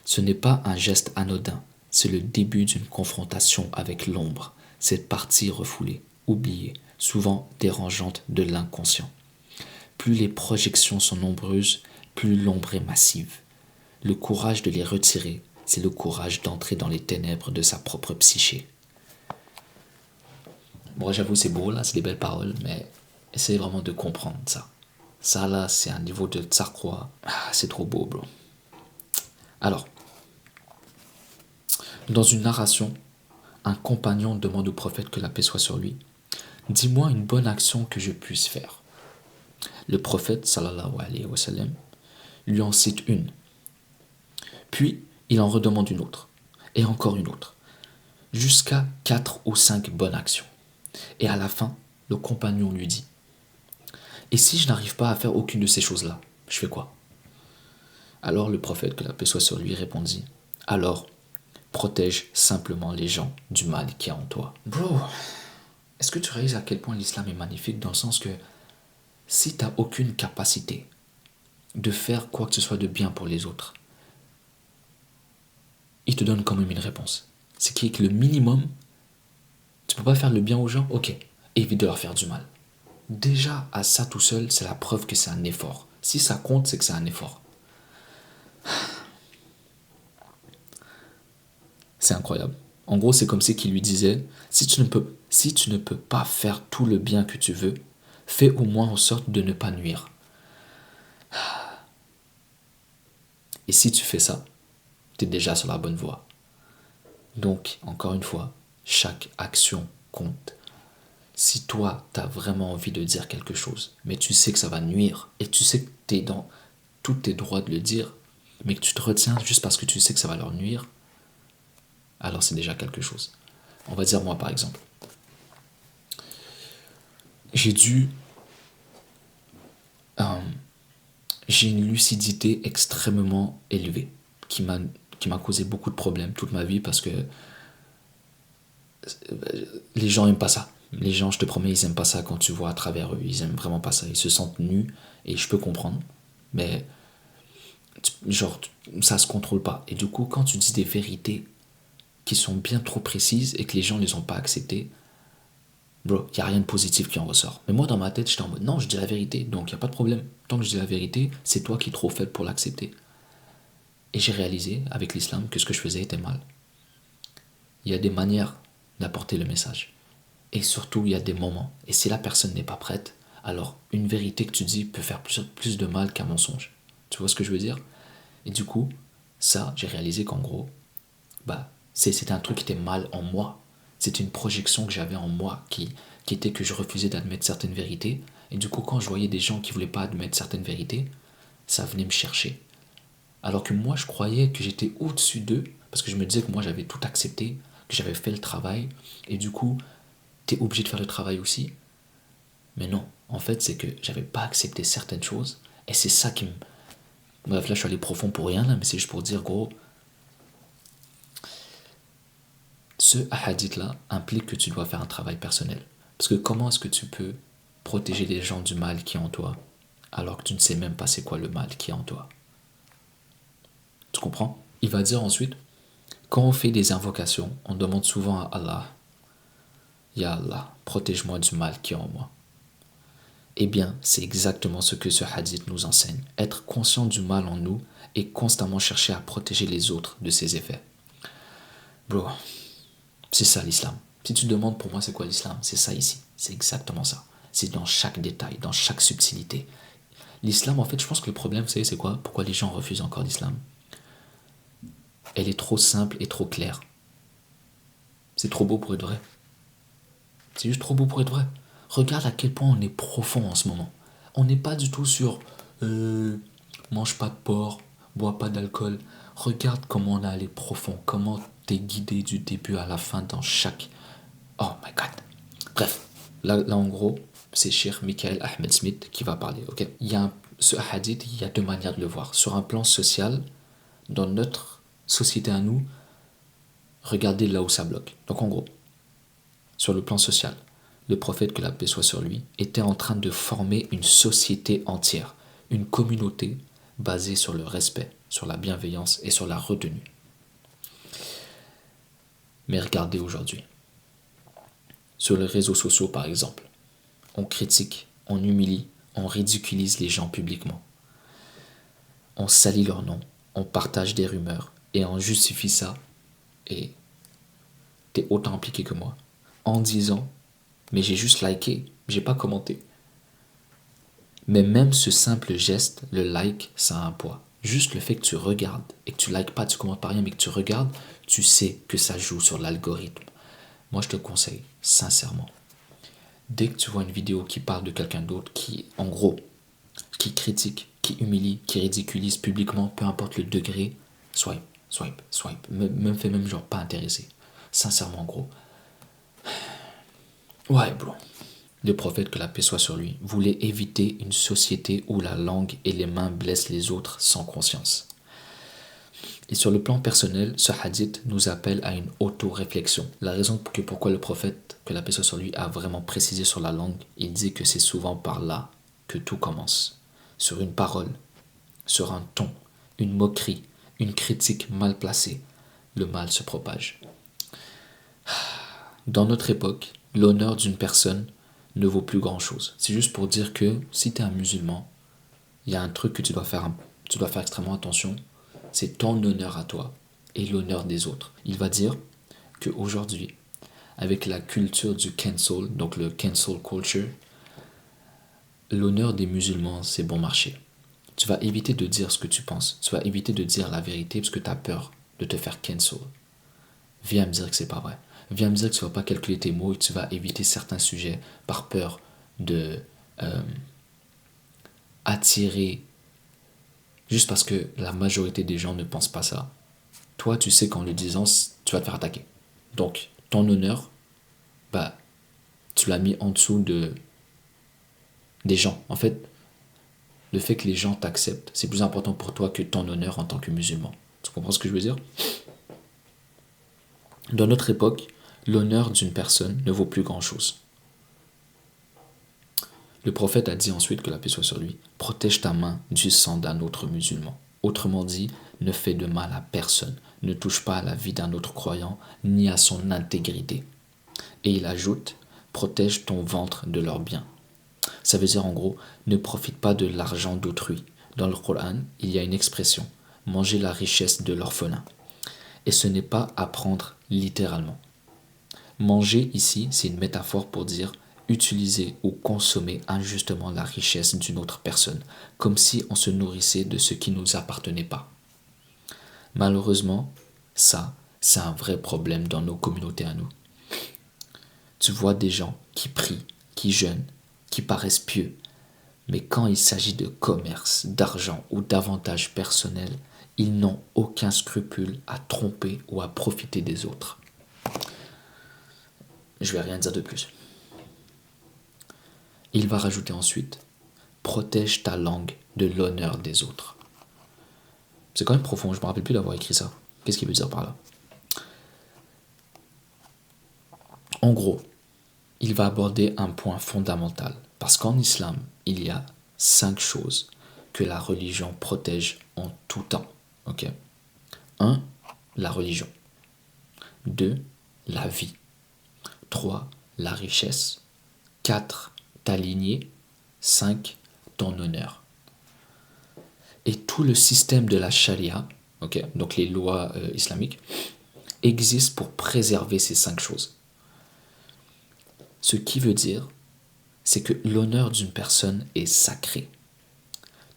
Ce n'est pas un geste anodin, c'est le début d'une confrontation avec l'ombre, cette partie refoulée, oubliée, souvent dérangeante de l'inconscient. Plus les projections sont nombreuses, plus l'ombre est massive. Le courage de les retirer, c'est le courage d'entrer dans les ténèbres de sa propre psyché. Bon, j'avoue, c'est beau, là, c'est des belles paroles, mais essayez vraiment de comprendre ça. Ça, là, c'est un niveau de tsarkwa. C'est trop beau, bro. Alors, dans une narration, un compagnon demande au prophète, que la paix soit sur lui, « Dis-moi une bonne action que je puisse faire. » Le prophète, sallallahu alayhi wa sallam, lui en cite une. Puis, il en redemande une autre, et encore une autre, jusqu'à 4 ou 5 bonnes actions. Et à la fin, le compagnon lui dit, « Et si je n'arrive pas à faire aucune de ces choses-là, je fais quoi ?» Alors le prophète, que la paix soit sur lui, répondit, « Alors, protège simplement les gens du mal qui est en toi. » Bro, est-ce que tu réalises à quel point l'islam est magnifique dans le sens que si tu n'as aucune capacité de faire quoi que ce soit de bien pour les autres, il te donne quand même une réponse. C'est qui est que le minimum, tu peux pas faire le bien aux gens, ok, évite de leur faire du mal. Déjà, à ça tout seul, c'est la preuve que c'est un effort. Si ça compte, c'est que c'est un effort. C'est incroyable. En gros, c'est comme si qu'il lui disait, si tu ne peux pas faire tout le bien que tu veux, fais au moins en sorte de ne pas nuire. Et si tu fais ça, tu es déjà sur la bonne voie. Donc, encore une fois, chaque action compte. Si toi, tu as vraiment envie de dire quelque chose, mais tu sais que ça va nuire, et tu sais que tu es dans tous tes droits de le dire, mais que tu te retiens juste parce que tu sais que ça va leur nuire, alors c'est déjà quelque chose. On va dire moi par exemple. J'ai une lucidité extrêmement élevée qui m'a causé beaucoup de problèmes toute ma vie parce que les gens aiment pas ça. Les gens, je te promets, ils aiment pas ça quand tu vois à travers eux. Ils aiment vraiment pas ça. Ils se sentent nus et je peux comprendre. Mais genre, ça se contrôle pas. Et du coup, quand tu dis des vérités qui sont bien trop précises et que les gens ne les ont pas acceptées, bro, il n'y a rien de positif qui en ressort. Mais moi, dans ma tête, j'étais en mode, non, je dis la vérité, donc il n'y a pas de problème. Tant que je dis la vérité, c'est toi qui es trop faible pour l'accepter. Et j'ai réalisé avec l'islam que ce que je faisais était mal. Il y a des manières d'apporter le message. Et surtout, il y a des moments. Et si la personne n'est pas prête, alors une vérité que tu dis peut faire plus de mal qu'un mensonge. Tu vois ce que je veux dire? Et du coup, ça, j'ai réalisé qu'en gros, c'était un truc qui était mal en moi. C'était une projection que j'avais en moi qui était que je refusais d'admettre certaines vérités. Et du coup, quand je voyais des gens qui ne voulaient pas admettre certaines vérités, ça venait me chercher. Alors que moi, je croyais que j'étais au-dessus d'eux, parce que je me disais que moi, j'avais tout accepté, que j'avais fait le travail, et du coup, t'es obligé de faire le travail aussi. Mais non, en fait, c'est que j'avais pas accepté certaines choses, et c'est ça qui me... Bref, là, je suis allé profond pour rien, là, mais c'est juste pour dire, gros, ce hadith-là implique que tu dois faire un travail personnel. Parce que comment est-ce que tu peux protéger les gens du mal qui est en toi, alors que tu ne sais même pas c'est quoi le mal qui est en toi? Tu comprends? Il va dire ensuite, quand on fait des invocations, on demande souvent à Allah, Ya Allah, protège-moi du mal qui est en moi. Eh bien, c'est exactement ce que ce hadith nous enseigne. Être conscient du mal en nous et constamment chercher à protéger les autres de ses effets. Bro, c'est ça l'islam. Si tu te demandes pour moi c'est quoi l'islam, c'est ça ici. C'est exactement ça. C'est dans chaque détail, dans chaque subtilité. L'islam, en fait, je pense que le problème, vous savez, c'est quoi? Pourquoi les gens refusent encore l'islam? Elle est trop simple et trop claire. C'est trop beau pour être vrai. C'est juste trop beau pour être vrai. Regarde à quel point on est profond en ce moment. On n'est pas du tout sur mange pas de porc, bois pas d'alcool. Regarde comment on est allé profond, comment t'es guidé du début à la fin dans chaque... Oh my god. Bref, là en gros, c'est Cheikh Michael Ahmed Smith qui va parler. Okay, ce hadith, il y a deux manières de le voir. Sur un plan social, dans notre société à nous, regardez là où ça bloque. Donc en gros, sur le plan social, le prophète, que la paix soit sur lui, était en train de former une société entière, une communauté basée sur le respect, sur la bienveillance et sur la retenue. Mais regardez aujourd'hui, sur les réseaux sociaux par exemple, on critique, on humilie, on ridiculise les gens publiquement. On salit leur nom, on partage des rumeurs et on justifie ça. Et t'es autant impliqué que moi en disant mais j'ai juste liké, j'ai pas commenté. Mais même ce simple geste, le like, ça a un poids. Juste le fait que tu regardes et que tu likes pas, tu commentes pas rien, mais que tu regardes, tu sais que ça joue sur l'algorithme. Moi, je te conseille, sincèrement, dès que tu vois une vidéo qui parle de quelqu'un d'autre, qui, en gros, qui critique, qui humilie, qui ridiculise publiquement, peu importe le degré, swipe, swipe, swipe. Fais même genre pas intéressé. Sincèrement, gros. Ouais, bro. Le prophète, que la paix soit sur lui, voulait éviter une société où la langue et les mains blessent les autres sans conscience. Et sur le plan personnel, ce hadith nous appelle à une auto-réflexion. La raison pourquoi le prophète, que la paix soit sur lui, a vraiment précisé sur la langue, il dit que c'est souvent par là que tout commence. Sur une parole, sur un ton, une moquerie, une critique mal placée, le mal se propage. Dans notre époque, l'honneur d'une personne ne vaut plus grand-chose. C'est juste pour dire que si tu es un musulman, il y a un truc que tu dois faire extrêmement attention, c'est ton honneur à toi et l'honneur des autres. Il va dire qu'aujourd'hui, avec la culture du cancel, donc le cancel culture, l'honneur des musulmans, c'est bon marché. Tu vas éviter de dire ce que tu penses, tu vas éviter de dire la vérité parce que tu as peur de te faire cancel. Viens me dire que c'est pas vrai. Viens me dire que tu vas pas calculer tes mots et que tu vas éviter certains sujets par peur de attirer, juste parce que la majorité des gens ne pensent pas ça. Toi, tu sais qu'en le disant, tu vas te faire attaquer. Donc, ton honneur, tu l'as mis en dessous des gens. En fait, le fait que les gens t'acceptent, c'est plus important pour toi que ton honneur en tant que musulman. Tu comprends ce que je veux dire? Dans notre époque, l'honneur d'une personne ne vaut plus grand-chose. Le prophète a dit ensuite, que la paix soit sur lui, protège ta main du sang d'un autre musulman. Autrement dit, ne fais de mal à personne, ne touche pas à la vie d'un autre croyant, ni à son intégrité. Et il ajoute, protège ton ventre de leurs biens. Ça veut dire en gros, ne profite pas de l'argent d'autrui. Dans le Coran, il y a une expression, manger la richesse de l'orphelin. Et ce n'est pas à prendre littéralement. Manger ici, c'est une métaphore pour dire utiliser ou consommer injustement la richesse d'une autre personne, comme si on se nourrissait de ce qui ne nous appartenait pas. Malheureusement, ça, c'est un vrai problème dans nos communautés à nous. Tu vois des gens qui prient, qui jeûnent, qui paraissent pieux, mais quand il s'agit de commerce, d'argent ou d'avantages personnels, ils n'ont aucun scrupule à tromper ou à profiter des autres. Je vais rien dire de plus. Il va rajouter ensuite, protège ta langue de l'honneur des autres. C'est quand même profond, je ne me rappelle plus d'avoir écrit ça. Qu'est-ce qu'il veut dire par là? En gros, il va aborder un point fondamental. Parce qu'en islam, il y a 5 choses que la religion protège en tout temps. Okay? 1. La religion. 2. La vie. 3. La richesse. 4. Ta lignée. 5. Ton honneur. Et tout le système de la charia, okay, donc les lois islamiques, existe pour préserver ces 5 choses. Ce qui veut dire, c'est que l'honneur d'une personne est sacré.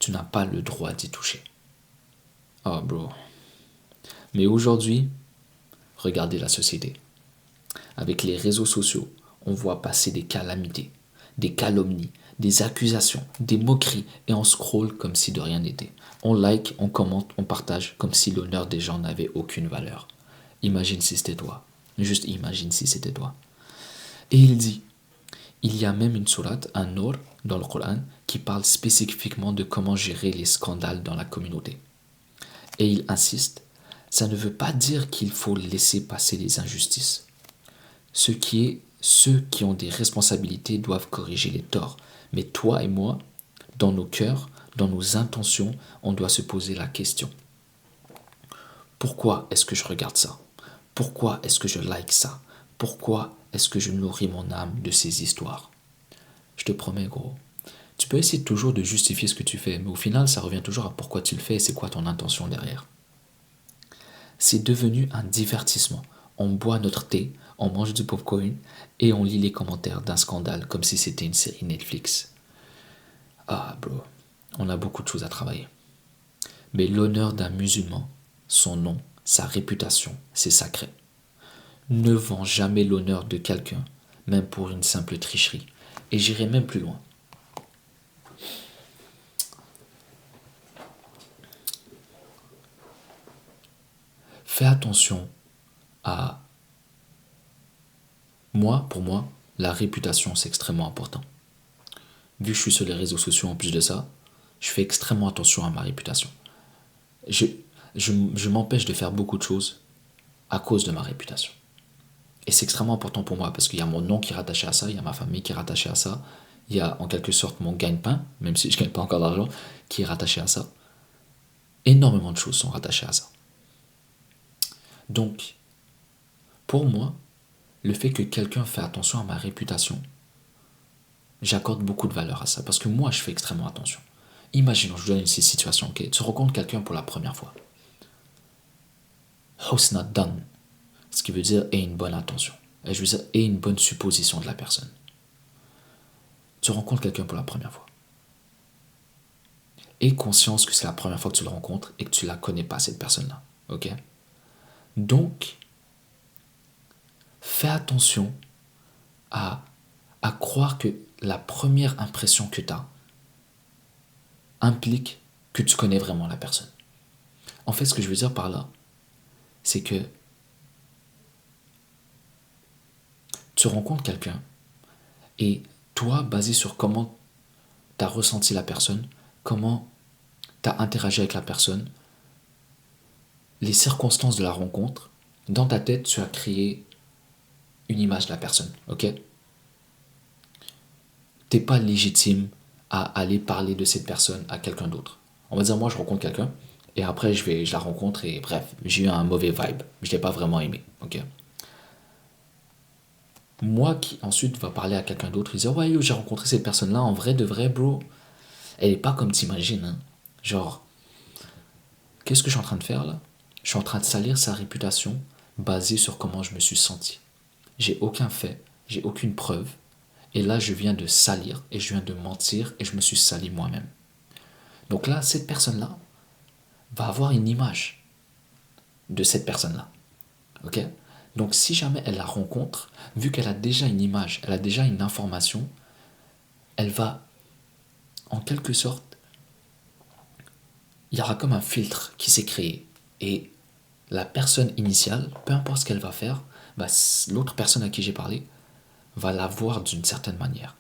Tu n'as pas le droit d'y toucher. Oh bro. Mais aujourd'hui, regardez la société. Avec les réseaux sociaux, on voit passer des calamités, des calomnies, des accusations, des moqueries, et on scrolle comme si de rien n'était. On like, on commente, on partage, comme si l'honneur des gens n'avait aucune valeur. Imagine si c'était toi. Juste imagine si c'était toi. Et il dit, il y a même une sourate, un Nur, dans le Coran, qui parle spécifiquement de comment gérer les scandales dans la communauté. Et il insiste, ça ne veut pas dire qu'il faut laisser passer les injustices. Ceux qui ont des responsabilités doivent corriger les torts. Mais toi et moi, dans nos cœurs, dans nos intentions, on doit se poser la question. Pourquoi est-ce que je regarde ça? Pourquoi est-ce que je like ça? Pourquoi est-ce que je nourris mon âme de ces histoires? Je te promets, gros. Tu peux essayer toujours de justifier ce que tu fais, mais au final, ça revient toujours à pourquoi tu le fais et c'est quoi ton intention derrière. C'est devenu un divertissement. On boit notre thé, on mange du popcorn et on lit les commentaires d'un scandale comme si c'était une série Netflix. Ah, bro, on a beaucoup de choses à travailler. Mais l'honneur d'un musulman, son nom, sa réputation, c'est sacré. Ne vends jamais l'honneur de quelqu'un, même pour une simple tricherie. Et j'irai même plus loin. Fais attention à... Pour moi, la réputation, c'est extrêmement important. Vu que je suis sur les réseaux sociaux en plus de ça, je fais extrêmement attention à ma réputation. Je m'empêche de faire beaucoup de choses à cause de ma réputation. Et c'est extrêmement important pour moi parce qu'il y a mon nom qui est rattaché à ça, il y a ma famille qui est rattachée à ça, il y a en quelque sorte mon gagne-pain, même si je ne gagne pas encore d'argent, qui est rattaché à ça. Énormément de choses sont rattachées à ça. Donc, pour moi, le fait que quelqu'un fait attention à ma réputation, j'accorde beaucoup de valeur à ça parce que moi, je fais extrêmement attention. Imaginons, je vous donne une situation, ok? Tu rencontres quelqu'un pour la première fois. Husna done, ce qui veut dire aie une bonne intention. Et je veux dire, aie une bonne supposition de la personne. Tu rencontres quelqu'un pour la première fois. Aie conscience que c'est la première fois que tu le rencontres et que tu ne la connais pas, cette personne-là. Ok? Donc, fais attention à croire que la première impression que tu as implique que tu connais vraiment la personne. En fait, ce que je veux dire par là, c'est que tu rencontres quelqu'un et toi, basé sur comment tu as ressenti la personne, comment tu as interagi avec la personne, les circonstances de la rencontre, dans ta tête, tu as créé une image de la personne, ok? T'es pas légitime à aller parler de cette personne à quelqu'un d'autre. On va dire, moi, je rencontre quelqu'un, et après, je la rencontre, et bref, j'ai eu un mauvais vibe. Je l'ai pas vraiment aimé, ok? Moi qui ensuite va parler à quelqu'un d'autre, il dit, ouais, yo, j'ai rencontré cette personne-là, en vrai de vrai, bro, elle est pas comme t'imagines, hein. Genre, qu'est-ce que je suis en train de faire là? Je suis en train de salir sa réputation basée sur comment je me suis senti. J'ai aucun fait, j'ai aucune preuve, et là je viens de salir, et je viens de mentir, et je me suis sali moi-même. Donc là, cette personne-là va avoir une image de cette personne-là. Ok? Donc si jamais elle la rencontre, vu qu'elle a déjà une image, elle a déjà une information, elle va, en quelque sorte, il y aura comme un filtre qui s'est créé. Et la personne initiale, peu importe ce qu'elle va faire, bah, l'autre personne à qui j'ai parlé va la voir d'une certaine manière.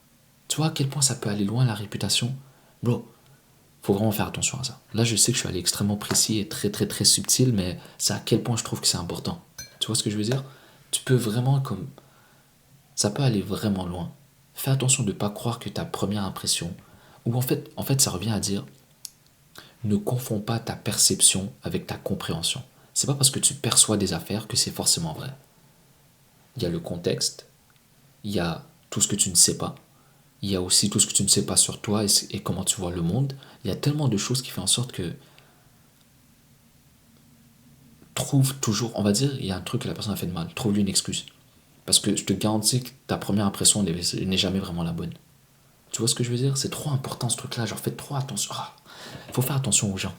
Tu vois à quel point ça peut aller loin la réputation? Bro, faut vraiment faire attention à ça. Là, je sais que je suis allé extrêmement précis et très très très subtil, mais c'est à quel point je trouve que c'est important. Tu vois ce que je veux dire? Tu peux vraiment comme... Ça peut aller vraiment loin. Fais attention de ne pas croire que ta première impression... Ou en fait, ça revient à dire, ne confonds pas ta perception avec ta compréhension. C'est pas parce que tu perçois des affaires que c'est forcément vrai. Il y a le contexte, il y a tout ce que tu ne sais pas, il y a aussi tout ce que tu ne sais pas sur toi et comment tu vois le monde. Il y a tellement de choses qui font en sorte que trouve toujours, on va dire, il y a un truc que la personne a fait de mal, trouve-lui une excuse. Parce que je te garantis que ta première impression n'est jamais vraiment la bonne. Tu vois ce que je veux dire? C'est trop important ce truc-là, genre faites trop attention. Faut faire attention aux gens.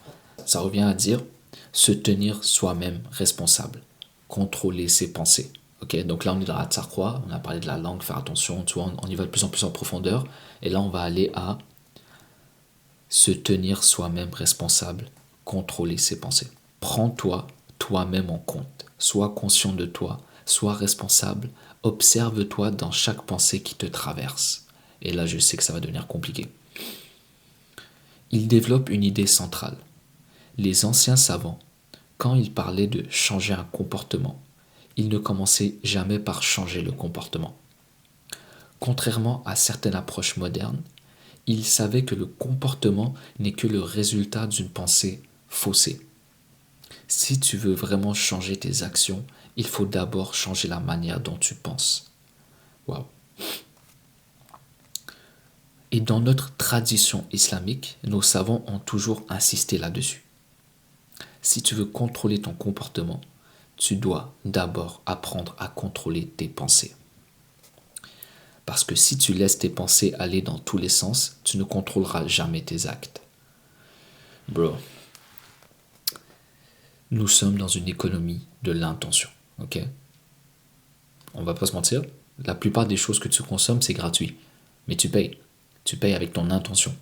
Ça revient à dire se tenir soi-même responsable, contrôler ses pensées. Ok, donc là on est dans la tsarkwa, on a parlé de la langue, faire attention, tu vois, on y va de plus en plus en profondeur. Et là on va aller à se tenir soi-même responsable, contrôler ses pensées. Prends-toi toi-même en compte. Sois conscient de toi, sois responsable, observe-toi dans chaque pensée qui te traverse. Et là, je sais que ça va devenir compliqué. Il développe une idée centrale. Les anciens savants, quand ils parlaient de changer un comportement, ils ne commençaient jamais par changer le comportement. Contrairement à certaines approches modernes, ils savaient que le comportement n'est que le résultat d'une pensée faussée. Si tu veux vraiment changer tes actions, il faut d'abord changer la manière dont tu penses. Waouh. Et dans notre tradition islamique, nos savants ont toujours insisté là-dessus. Si tu veux contrôler ton comportement, tu dois d'abord apprendre à contrôler tes pensées. Parce que si tu laisses tes pensées aller dans tous les sens, tu ne contrôleras jamais tes actes. Bro, nous sommes dans une économie de l'intention, ok? On va pas se mentir, la plupart des choses que tu consommes, c'est gratuit. Mais tu payes. Tu payes avec ton intention.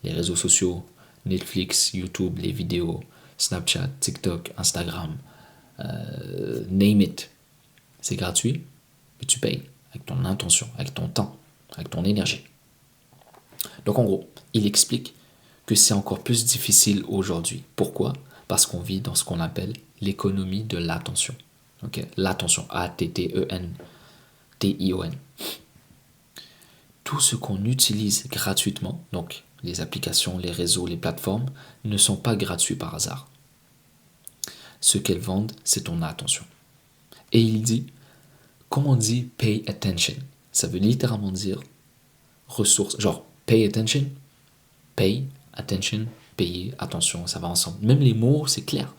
Les réseaux sociaux, Netflix, YouTube, les vidéos, Snapchat, TikTok, Instagram, name it. C'est gratuit, mais tu payes avec ton intention, avec ton temps, avec ton énergie. Donc en gros, il explique que c'est encore plus difficile aujourd'hui. Pourquoi? Parce qu'on vit dans ce qu'on appelle l'économie de l'attention. Okay? L'attention, A-T-T-E-N-T-I-O-N. Tout ce qu'on utilise gratuitement, donc les applications, les réseaux, les plateformes, ne sont pas gratuits par hasard. Ce qu'elles vendent, c'est ton attention. Et il dit, quand on dit pay attention, ça veut littéralement dire ressources, genre pay attention, pay attention, payer, attention, ça va ensemble. Même les mots, c'est clair.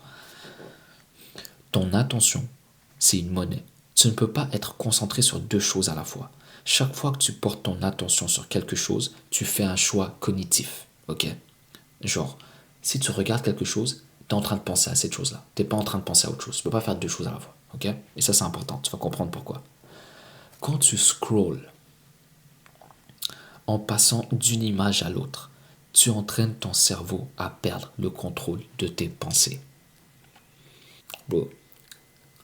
Ton attention, c'est une monnaie. Tu ne peux pas être concentré sur deux choses à la fois. Chaque fois que tu portes ton attention sur quelque chose, tu fais un choix cognitif. Ok? Genre, si tu regardes quelque chose, tu es en train de penser à cette chose-là. Tu n'es pas en train de penser à autre chose. Tu ne peux pas faire deux choses à la fois. Ok? Et ça, c'est important. Tu vas comprendre pourquoi. Quand tu scrolls en passant d'une image à l'autre, tu entraînes ton cerveau à perdre le contrôle de tes pensées. Bon,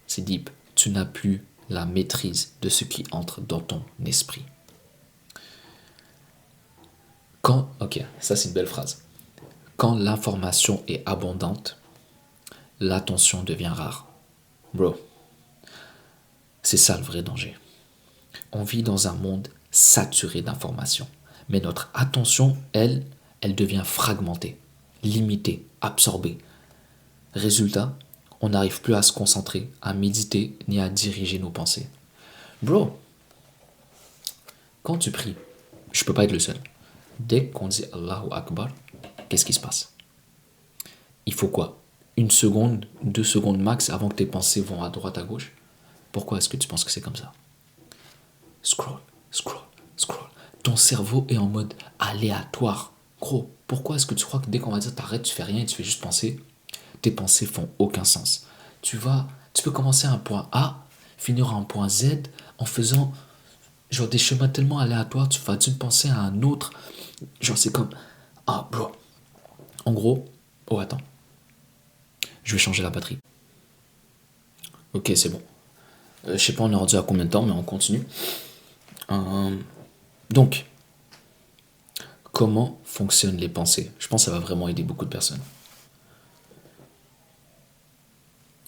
c'est deep. Tu n'as plus la maîtrise de ce qui entre dans ton esprit. Ok, ça c'est une belle phrase. Quand l'information est abondante, l'attention devient rare. Bro, c'est ça le vrai danger. On vit dans un monde saturé d'informations, mais notre attention, elle devient fragmentée, limitée, absorbée. Résultat, on n'arrive plus à se concentrer, à méditer, ni à diriger nos pensées. Bro, quand tu pries, je peux pas être le seul. Dès qu'on dit Allahu Akbar, qu'est-ce qui se passe? Il faut quoi? 1 seconde, 2 secondes max avant que tes pensées vont à droite, à gauche. Pourquoi est-ce que tu penses que c'est comme ça? Scroll, scroll, scroll. Ton cerveau est en mode aléatoire. Gros, pourquoi est-ce que tu crois que dès qu'on va dire t'arrêtes, tu fais rien et tu fais juste penser, tes pensées font aucun sens. Tu peux commencer à un point A, finir à un point Z en faisant genre des chemins tellement aléatoires, tu vas d'une pensée à un autre. Genre c'est comme, ah bro. En gros, oh attends, je vais changer la batterie. Ok, c'est bon. Je sais pas on est rendu à combien de temps, mais on continue. Donc, comment fonctionnent les pensées? Je pense que ça va vraiment aider beaucoup de personnes.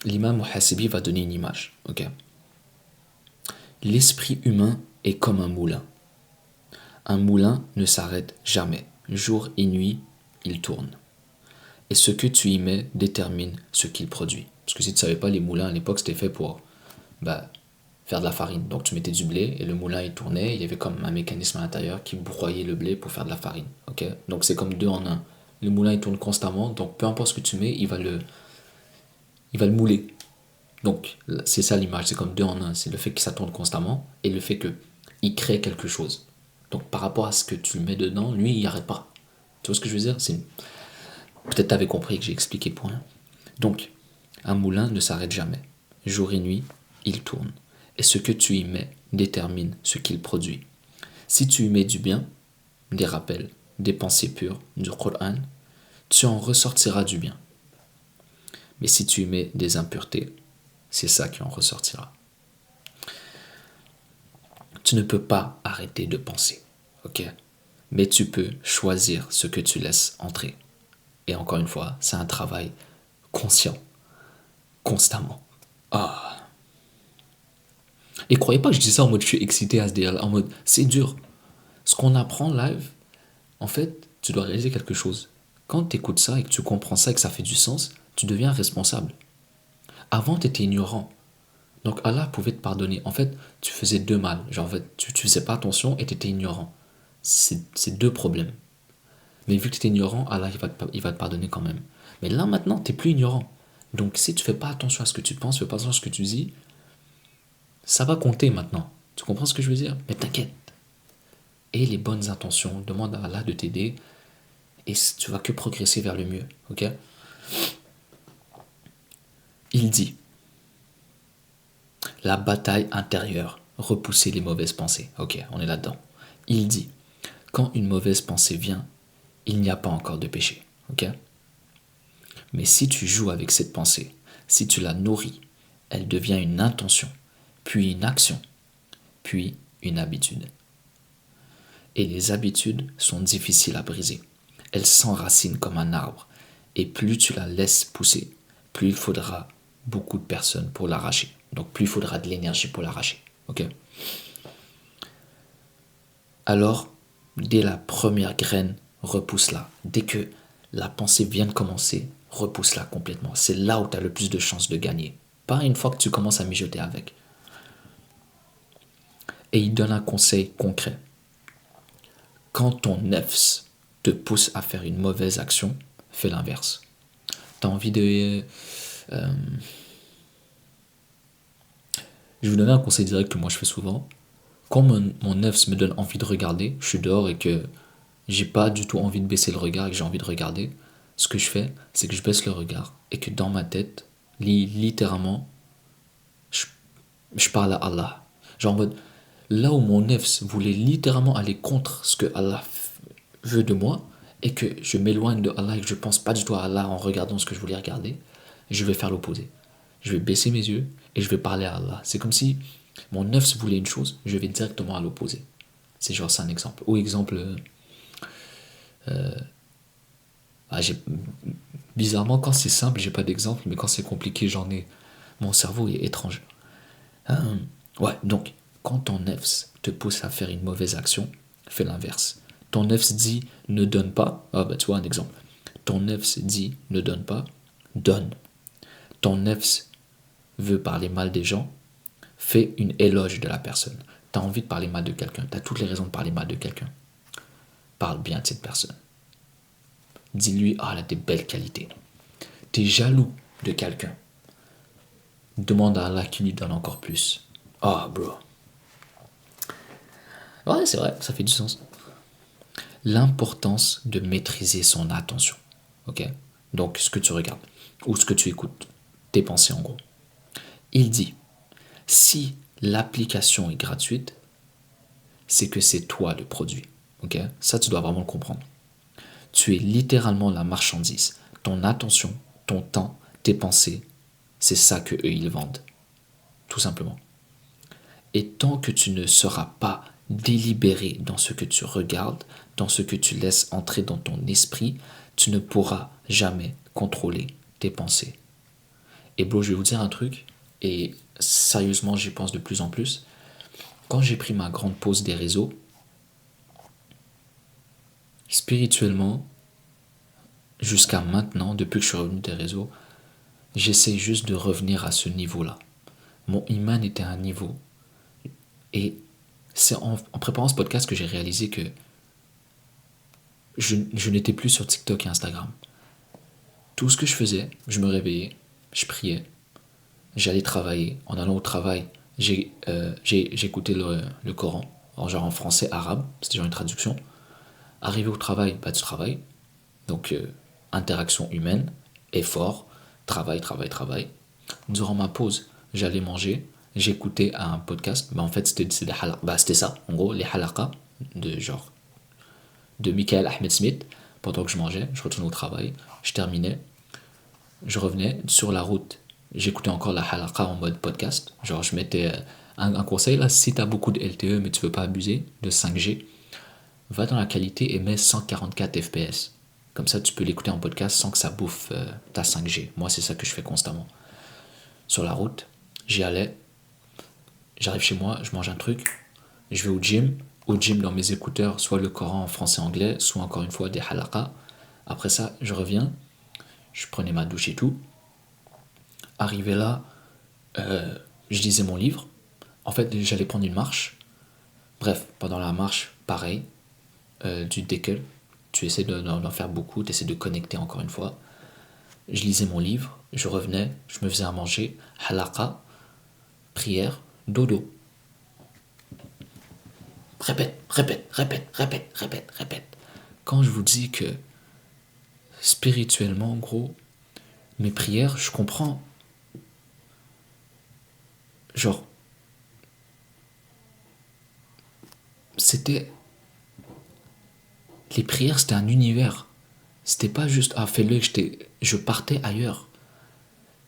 L'imam Muhasibi va donner une image, ok? L'esprit humain est comme un moulin. Un moulin ne s'arrête jamais. Jour et nuit, il tourne. Et ce que tu y mets détermine ce qu'il produit. Parce que si tu ne savais pas, les moulins à l'époque, c'était fait pour faire de la farine. Donc tu mettais du blé et le moulin il tournait. Il y avait comme un mécanisme à l'intérieur qui broyait le blé pour faire de la farine. Ok, donc c'est comme deux en un. Le moulin il tourne constamment. Donc peu importe ce que tu mets, il va le mouler. Donc c'est ça l'image. C'est comme deux en un. C'est le fait que ça tourne constamment et le fait que il crée quelque chose. Donc par rapport à ce que tu mets dedans, lui il n'arrête pas. Tu vois ce que je veux dire? Peut-être tu avais compris que j'ai expliqué pour rien. Donc, un moulin ne s'arrête jamais. Jour et nuit, il tourne. Et ce que tu y mets détermine ce qu'il produit. Si tu y mets du bien, des rappels, des pensées pures, du Coran, tu en ressortiras du bien. Mais si tu y mets des impuretés, c'est ça qui en ressortira. Tu ne peux pas arrêter de penser, ok? Mais tu peux choisir ce que tu laisses entrer. Et encore une fois, c'est un travail conscient, constamment. Ah. Et croyez pas que je dis ça en mode je suis excité à se dire, en mode c'est dur. Ce qu'on apprend live, en fait, tu dois réaliser quelque chose. Quand tu écoutes ça et que tu comprends ça et que ça fait du sens, tu deviens responsable. Avant, tu étais ignorant. Donc Allah pouvait te pardonner. En fait, tu faisais deux mal. Genre, en fait, tu faisais pas attention et tu étais ignorant. C'est deux problèmes. Mais vu que tu étais ignorant, Allah il va te pardonner quand même. Mais là maintenant, tu n'es plus ignorant. Donc si tu fais pas attention à ce que tu penses, tu fais pas attention à ce que tu dis, ça va compter maintenant. Tu comprends ce que je veux dire? Mais t'inquiète. Et les bonnes intentions, demande à Allah de t'aider et tu vas que progresser vers le mieux. Ok? Il dit, la bataille intérieure, repousser les mauvaises pensées. Ok, on est là-dedans. Il dit, quand une mauvaise pensée vient, il n'y a pas encore de péché. Ok? Mais si tu joues avec cette pensée, si tu la nourris, elle devient une intention, puis une action, puis une habitude. Et les habitudes sont difficiles à briser. Elles s'enracinent comme un arbre. Et plus tu la laisses pousser, plus il faudra beaucoup de personnes pour l'arracher. Donc plus il faudra de l'énergie pour l'arracher. Ok? Alors, dès la première graine, repousse-la. Dès que la pensée vient de commencer, repousse-la complètement. C'est là où tu as le plus de chances de gagner. Pas une fois que tu commences à mijoter avec. Et il donne un conseil concret. Quand ton nefs te pousse à faire une mauvaise action, fais l'inverse. Tu as envie de... Je vais vous donner un conseil direct que moi je fais souvent. Quand mon nefs me donne envie de regarder, je suis dehors et que j'ai pas du tout envie de baisser le regard et que j'ai envie de regarder, ce que je fais, c'est que je baisse le regard et que dans ma tête, littéralement, je parle à Allah. Genre en mode, là où mon nefs voulait littéralement aller contre ce que Allah veut de moi et que je m'éloigne de Allah et que je pense pas du tout à Allah en regardant ce que je voulais regarder, je vais faire l'opposé. Je vais baisser mes yeux et je vais parler à Allah. C'est comme si mon nefs voulait une chose, je vais directement à l'opposé. C'est genre ça un exemple. Ou exemple, bizarrement quand c'est simple, j'ai pas d'exemple, mais quand c'est compliqué, j'en ai. Mon cerveau est étrange. Ouais, donc quand ton nefs te pousse à faire une mauvaise action, fais l'inverse. Ton nefs dit ne donne pas. Ah bah tu vois un exemple. Ton nefs dit ne donne pas, donne. Ton nefs veut parler mal des gens, fais une éloge de la personne. Tu as envie de parler mal de quelqu'un, tu as toutes les raisons de parler mal de quelqu'un. Parle bien de cette personne. Dis-lui, ah, elle a des belles qualités. T'es jaloux de quelqu'un. Demande à Allah qui lui donne encore plus. Ah, bro. Ouais, c'est vrai, ça fait du sens. L'importance de maîtriser son attention. Ok? Donc, ce que tu regardes ou ce que tu écoutes, tes pensées en gros. Il dit, si l'application est gratuite, c'est que c'est toi le produit. Ok? Ça, tu dois vraiment le comprendre. Tu es littéralement la marchandise. Ton attention, ton temps, tes pensées, c'est ça que eux ils vendent. Tout simplement. Et tant que tu ne seras pas délibéré dans ce que tu regardes, dans ce que tu laisses entrer dans ton esprit, tu ne pourras jamais contrôler tes pensées. Et bro, je vais vous dire un truc, et sérieusement, j'y pense de plus en plus. Quand j'ai pris ma grande pause des réseaux, spirituellement, jusqu'à maintenant, depuis que je suis revenu des réseaux, j'essaie juste de revenir à ce niveau-là. Mon iman était à un niveau. Et c'est en préparant ce podcast que j'ai réalisé que je n'étais plus sur TikTok et Instagram. Tout ce que je faisais, je me réveillais, je priais, j'allais travailler. En allant au travail, j'écoutais le Coran, genre en français arabe, c'était genre une traduction. Arrivé au travail, bah tu travailles. Donc interaction humaine, effort, travail, travail, travail. Durant ma pause, j'allais manger, j'écoutais un podcast. Bah, en fait, c'était ça, en gros, les halaqa de Michael Ahmed Smith. Pendant que je mangeais, je retournais au travail, je terminais, je revenais sur la route. J'écoutais encore la halaqa en mode podcast. Genre, je mettais un conseil là, si tu as beaucoup de LTE mais tu veux pas abuser de 5G, va dans la qualité et mets 144 FPS. Comme ça, tu peux l'écouter en podcast sans que ça bouffe ta 5G. Moi, c'est ça que je fais constamment. Sur la route, j'y allais, j'arrive chez moi, je mange un truc, je vais au gym. Au gym, dans mes écouteurs, soit le Coran en français-anglais, soit encore une fois des halaqa. Après ça, je reviens, je prenais ma douche et tout. Arrivé là, je lisais mon livre. En fait, j'allais prendre une marche. Bref, pendant la marche, pareil, du décal. Tu essaies d'en faire beaucoup, tu essaies de connecter encore une fois. Je lisais mon livre, je revenais, je me faisais à manger, halaqa, prière, dodo. Répète, répète, répète, répète, répète, répète. Quand je vous dis que spirituellement, en gros, mes prières, je comprends. Genre, c'était. Les prières, c'était un univers. C'était pas juste, ah, fais-le, je partais ailleurs.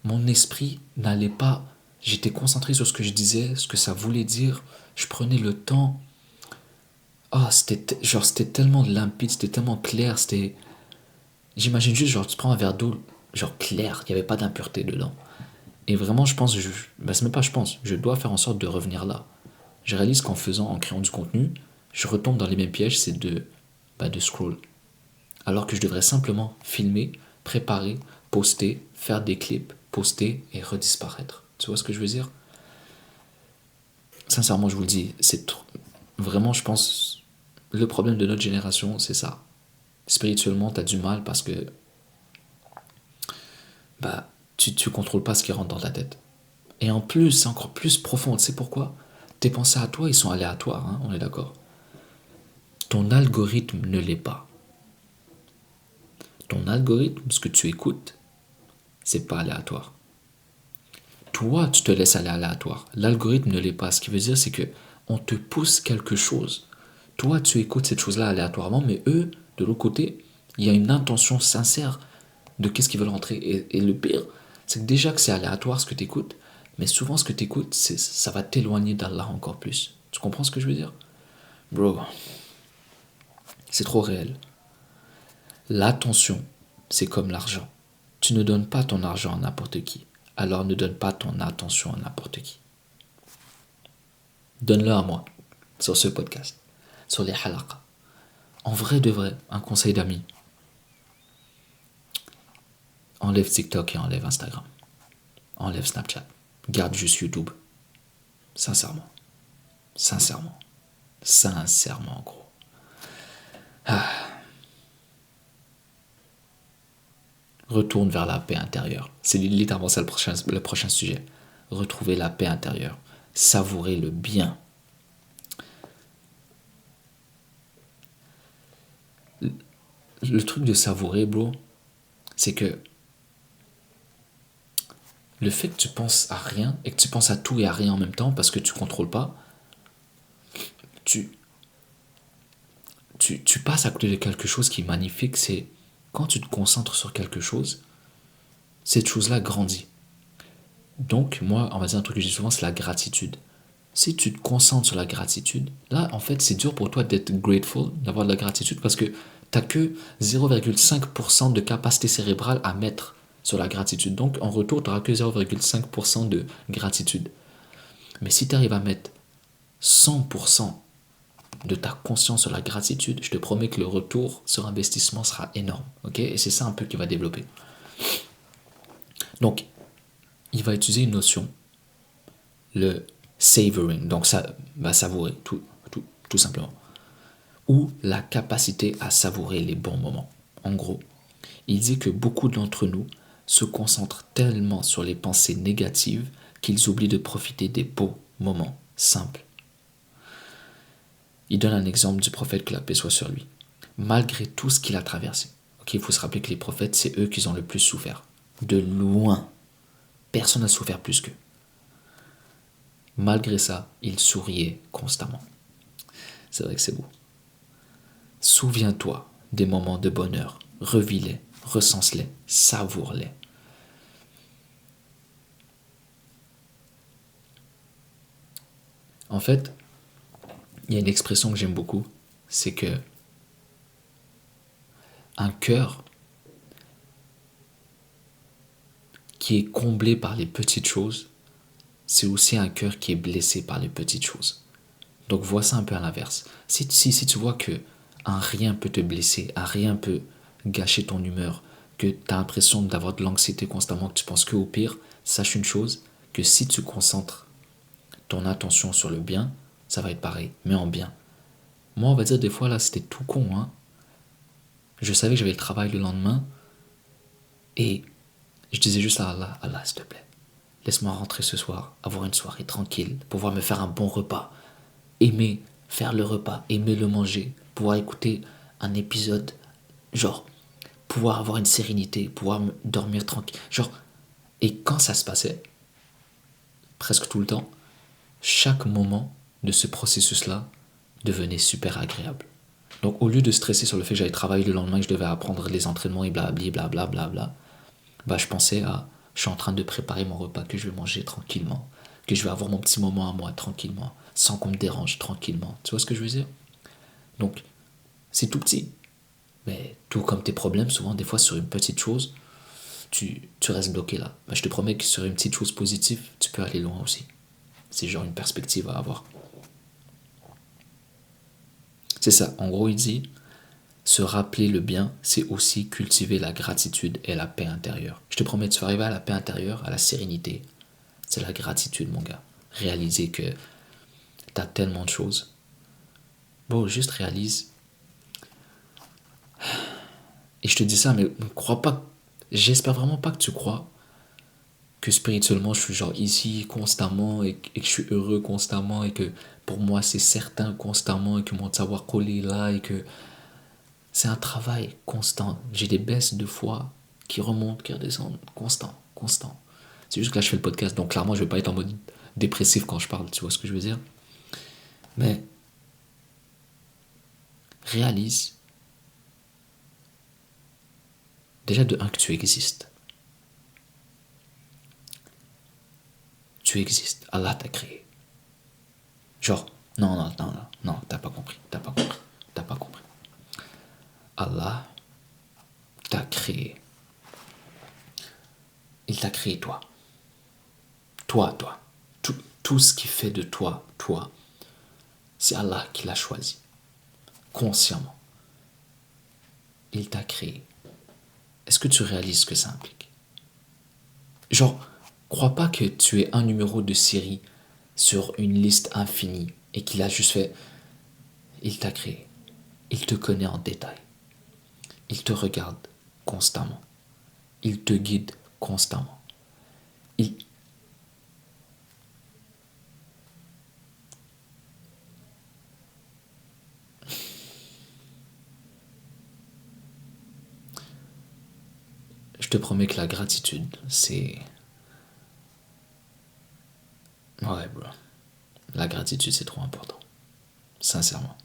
Mon esprit n'allait pas. J'étais concentré sur ce que je disais, ce que ça voulait dire. Je prenais le temps. Ah, c'était tellement limpide, c'était tellement clair, c'était. J'imagine juste, genre, tu prends un verre d'eau, genre clair, il n'y avait pas d'impureté dedans. Et vraiment, je pense, bah, c'est même pas je pense, je dois faire en sorte de revenir là. Je réalise qu'en faisant, en créant du contenu, je retombe dans les mêmes pièges, c'est de scroll. Alors que je devrais simplement filmer, préparer, poster, faire des clips, poster et redisparaître. Tu vois ce que je veux dire? Sincèrement, je vous le dis, vraiment, je pense, le problème de notre génération, c'est ça. Spirituellement, t'as du mal parce que bah, tu contrôles pas ce qui rentre dans ta tête. Et en plus, c'est encore plus profond. Tu sais pourquoi? Tes pensées à toi, ils sont aléatoires, hein, on est d'accord. Ton algorithme ne l'est pas. Ton algorithme, ce que tu écoutes, c'est pas aléatoire. Toi, tu te laisses aller aléatoire. L'algorithme ne l'est pas. Ce qui veut dire, c'est que on te pousse quelque chose. Toi, tu écoutes cette chose-là aléatoirement, mais eux, de l'autre côté, il y a une intention sincère de qu'est-ce qu'ils veulent rentrer. Et le pire, c'est que déjà que c'est aléatoire ce que tu écoutes, mais souvent ce que tu écoutes, ça va t'éloigner d'Allah encore plus. Tu comprends ce que je veux dire? Bro, c'est trop réel. L'attention, c'est comme l'argent. Tu ne donnes pas ton argent à n'importe qui. Alors ne donne pas ton attention à n'importe qui. Donne-le à moi, sur ce podcast, sur les halaqa. En vrai de vrai, un conseil d'ami. Enlève TikTok et enlève Instagram. Enlève Snapchat. Garde juste YouTube. Sincèrement. Sincèrement. Sincèrement, gros. Retourne vers la paix intérieure. C'est littéralement ça le prochain sujet. Retrouver la paix intérieure. Savourer le bien. Le truc de savourer, bro, c'est que le fait que tu penses à rien et que tu penses à tout et à rien en même temps parce que tu contrôles pas, tu passes à côté de quelque chose qui est magnifique. C'est quand tu te concentres sur quelque chose, cette chose-là grandit. Donc, moi, on va dire un truc que je dis souvent, c'est la gratitude. Si tu te concentres sur la gratitude, là, en fait, c'est dur pour toi d'être grateful, d'avoir de la gratitude, parce que tu n'as que 0,5% de capacité cérébrale à mettre sur la gratitude. Donc, en retour, tu n'auras que 0,5% de gratitude. Mais si tu arrives à mettre 100% de ta conscience sur la gratitude, je te promets que le retour sur investissement sera énorme. Okay? Et c'est ça un peu qui va développer. Donc, il va utiliser une notion, le savoring, donc ça va savourer, tout simplement. Ou la capacité à savourer les bons moments. En gros, il dit que beaucoup d'entre nous se concentrent tellement sur les pensées négatives qu'ils oublient de profiter des beaux moments simples. Il donne un exemple du prophète, que la paix soit sur lui. Malgré tout ce qu'il a traversé, okay, il faut se rappeler que les prophètes, c'est eux qui ont le plus souffert. De loin, personne n'a souffert plus qu'eux. Malgré ça, il souriait constamment. C'est vrai que c'est beau. Souviens-toi des moments de bonheur. Revis-les, recense-les, savoure-les. En fait, il y a une expression que j'aime beaucoup, c'est que un cœur qui est comblé par les petites choses, c'est aussi un cœur qui est blessé par les petites choses. Donc vois ça un peu à l'inverse. Si tu vois que un rien peut te blesser, un rien peut gâcher ton humeur, que tu as l'impression d'avoir de l'anxiété constamment, que tu penses que au pire, sache une chose, que si tu concentres ton attention sur le bien, ça va être pareil, mais en bien. Moi, on va dire des fois, là, c'était tout con, hein. Je savais que j'avais le travail le lendemain, et je disais juste à Allah, Allah, s'il te plaît, laisse-moi rentrer ce soir, avoir une soirée tranquille, pouvoir me faire un bon repas, aimer faire le repas, aimer le manger, pouvoir écouter un épisode, genre, pouvoir avoir une sérénité, pouvoir dormir tranquille, genre, et quand ça se passait, presque tout le temps, chaque moment de ce processus-là devenait super agréable. Donc au lieu de stresser sur le fait que j'allais travailler le lendemain, que je devais apprendre les entraînements et blablabla, bah je pensais à, je suis en train de préparer mon repas que je vais manger tranquillement, que je vais avoir mon petit moment à moi tranquillement, sans qu'on me dérange tranquillement. Tu vois ce que je veux dire? Donc c'est tout petit, mais tout comme tes problèmes, souvent des fois sur une petite chose, tu restes bloqué là. Bah, je te promets que sur une petite chose positive, tu peux aller loin aussi. C'est genre une perspective à avoir. C'est ça, en gros il dit, se rappeler le bien, c'est aussi cultiver la gratitude et la paix intérieure. Je te promets, tu vas arriver à la paix intérieure, à la sérénité. C'est la gratitude, mon gars. Réaliser que t'as tellement de choses. Bon, juste réalise. Et je te dis ça, mais ne crois pas. J'espère vraiment pas que tu crois que spirituellement je suis genre ici constamment et que je suis heureux constamment et que pour moi c'est certain constamment et que mon savoir coller là et que c'est un travail constant. J'ai des baisses de foi qui remontent, qui redescendent, constant. C'est juste que là je fais le podcast, donc clairement je vais pas être en mode dépressif quand je parle, tu vois ce que je veux dire? Mais réalise déjà de un que tu existes. Tu existes, Allah t'a créé. Genre, non, t'as pas compris. Allah t'a créé. Il t'a créé toi. Toi. Tout ce qui fait de toi, c'est Allah qui l'a choisi. Consciemment. Il t'a créé. Est-ce que tu réalises ce que ça implique? Genre, crois pas que tu es un numéro de série sur une liste infinie et qu'il a juste fait. Il t'a créé. Il te connaît en détail. Il te regarde constamment. Il te guide constamment. Il... Je te promets que la gratitude, c'est... Ouais, bro. La gratitude, c'est trop important. Sincèrement.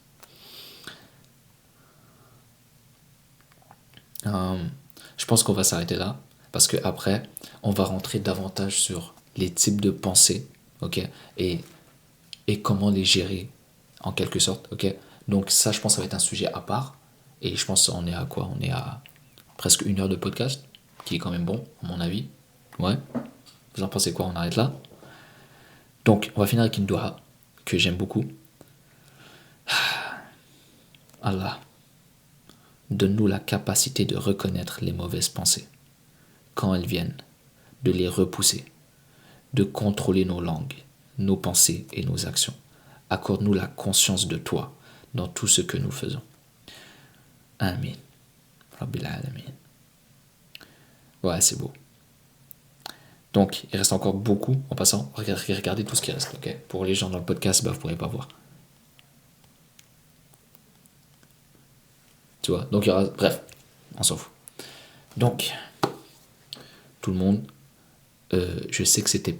Je pense qu'on va s'arrêter là. Parce que après, on va rentrer davantage sur les types de pensées. Ok. Et, et comment les gérer, en quelque sorte. Ok. Donc ça, je pense que ça va être un sujet à part. Et je pense qu'on est à quoi? On est à presque 1 heure de podcast. Qui est quand même bon, à mon avis. Ouais. Vous en pensez quoi? On arrête là. Donc, on va finir avec une doha que j'aime beaucoup. Allah, donne-nous la capacité de reconnaître les mauvaises pensées quand elles viennent, de les repousser, de contrôler nos langues, nos pensées et nos actions. Accorde-nous la conscience de toi dans tout ce que nous faisons. Amin. Rabbil alamin. Ouais, c'est beau. Donc, il reste encore beaucoup. En passant, regardez tout ce qui reste. Okay, pour les gens dans le podcast, bah, vous ne pourrez pas voir. Tu vois, donc il y aura... Bref, on s'en fout. Donc, tout le monde, je sais que c'était...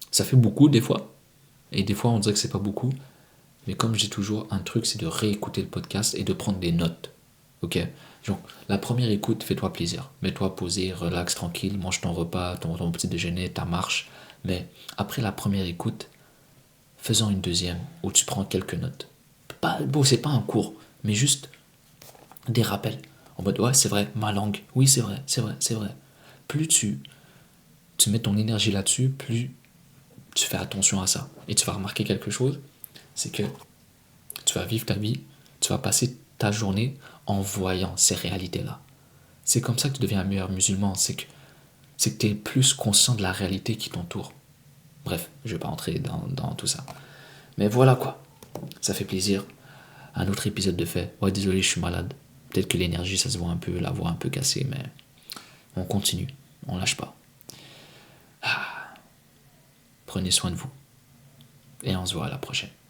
Ça fait beaucoup des fois. Et des fois, on dirait que c'est pas beaucoup. Mais comme j'ai toujours un truc, c'est de réécouter le podcast et de prendre des notes. Ok? Donc, la première écoute, fais-toi plaisir. Mets-toi posé, relax, tranquille, mange ton repas, ton petit déjeuner, ta marche. Mais après la première écoute, faisons une deuxième où tu prends quelques notes. Bon, c'est pas un cours, mais juste des rappels. En mode, ouais, c'est vrai, ma langue. Oui, c'est vrai, c'est vrai, c'est vrai. Plus tu mets ton énergie là-dessus, plus tu fais attention à ça. Et tu vas remarquer quelque chose, c'est que tu vas vivre ta vie, tu vas passer ta journée en voyant ces réalités-là. C'est comme ça que tu deviens un meilleur musulman, c'est que tu es plus conscient de la réalité qui t'entoure. Bref, je ne vais pas entrer dans tout ça. Mais voilà quoi, ça fait plaisir. Un autre épisode de fait. Ouais, désolé, je suis malade. Peut-être que l'énergie, ça se voit un peu, la voix un peu cassée, mais on continue, on lâche pas. Prenez soin de vous. Et on se voit à la prochaine.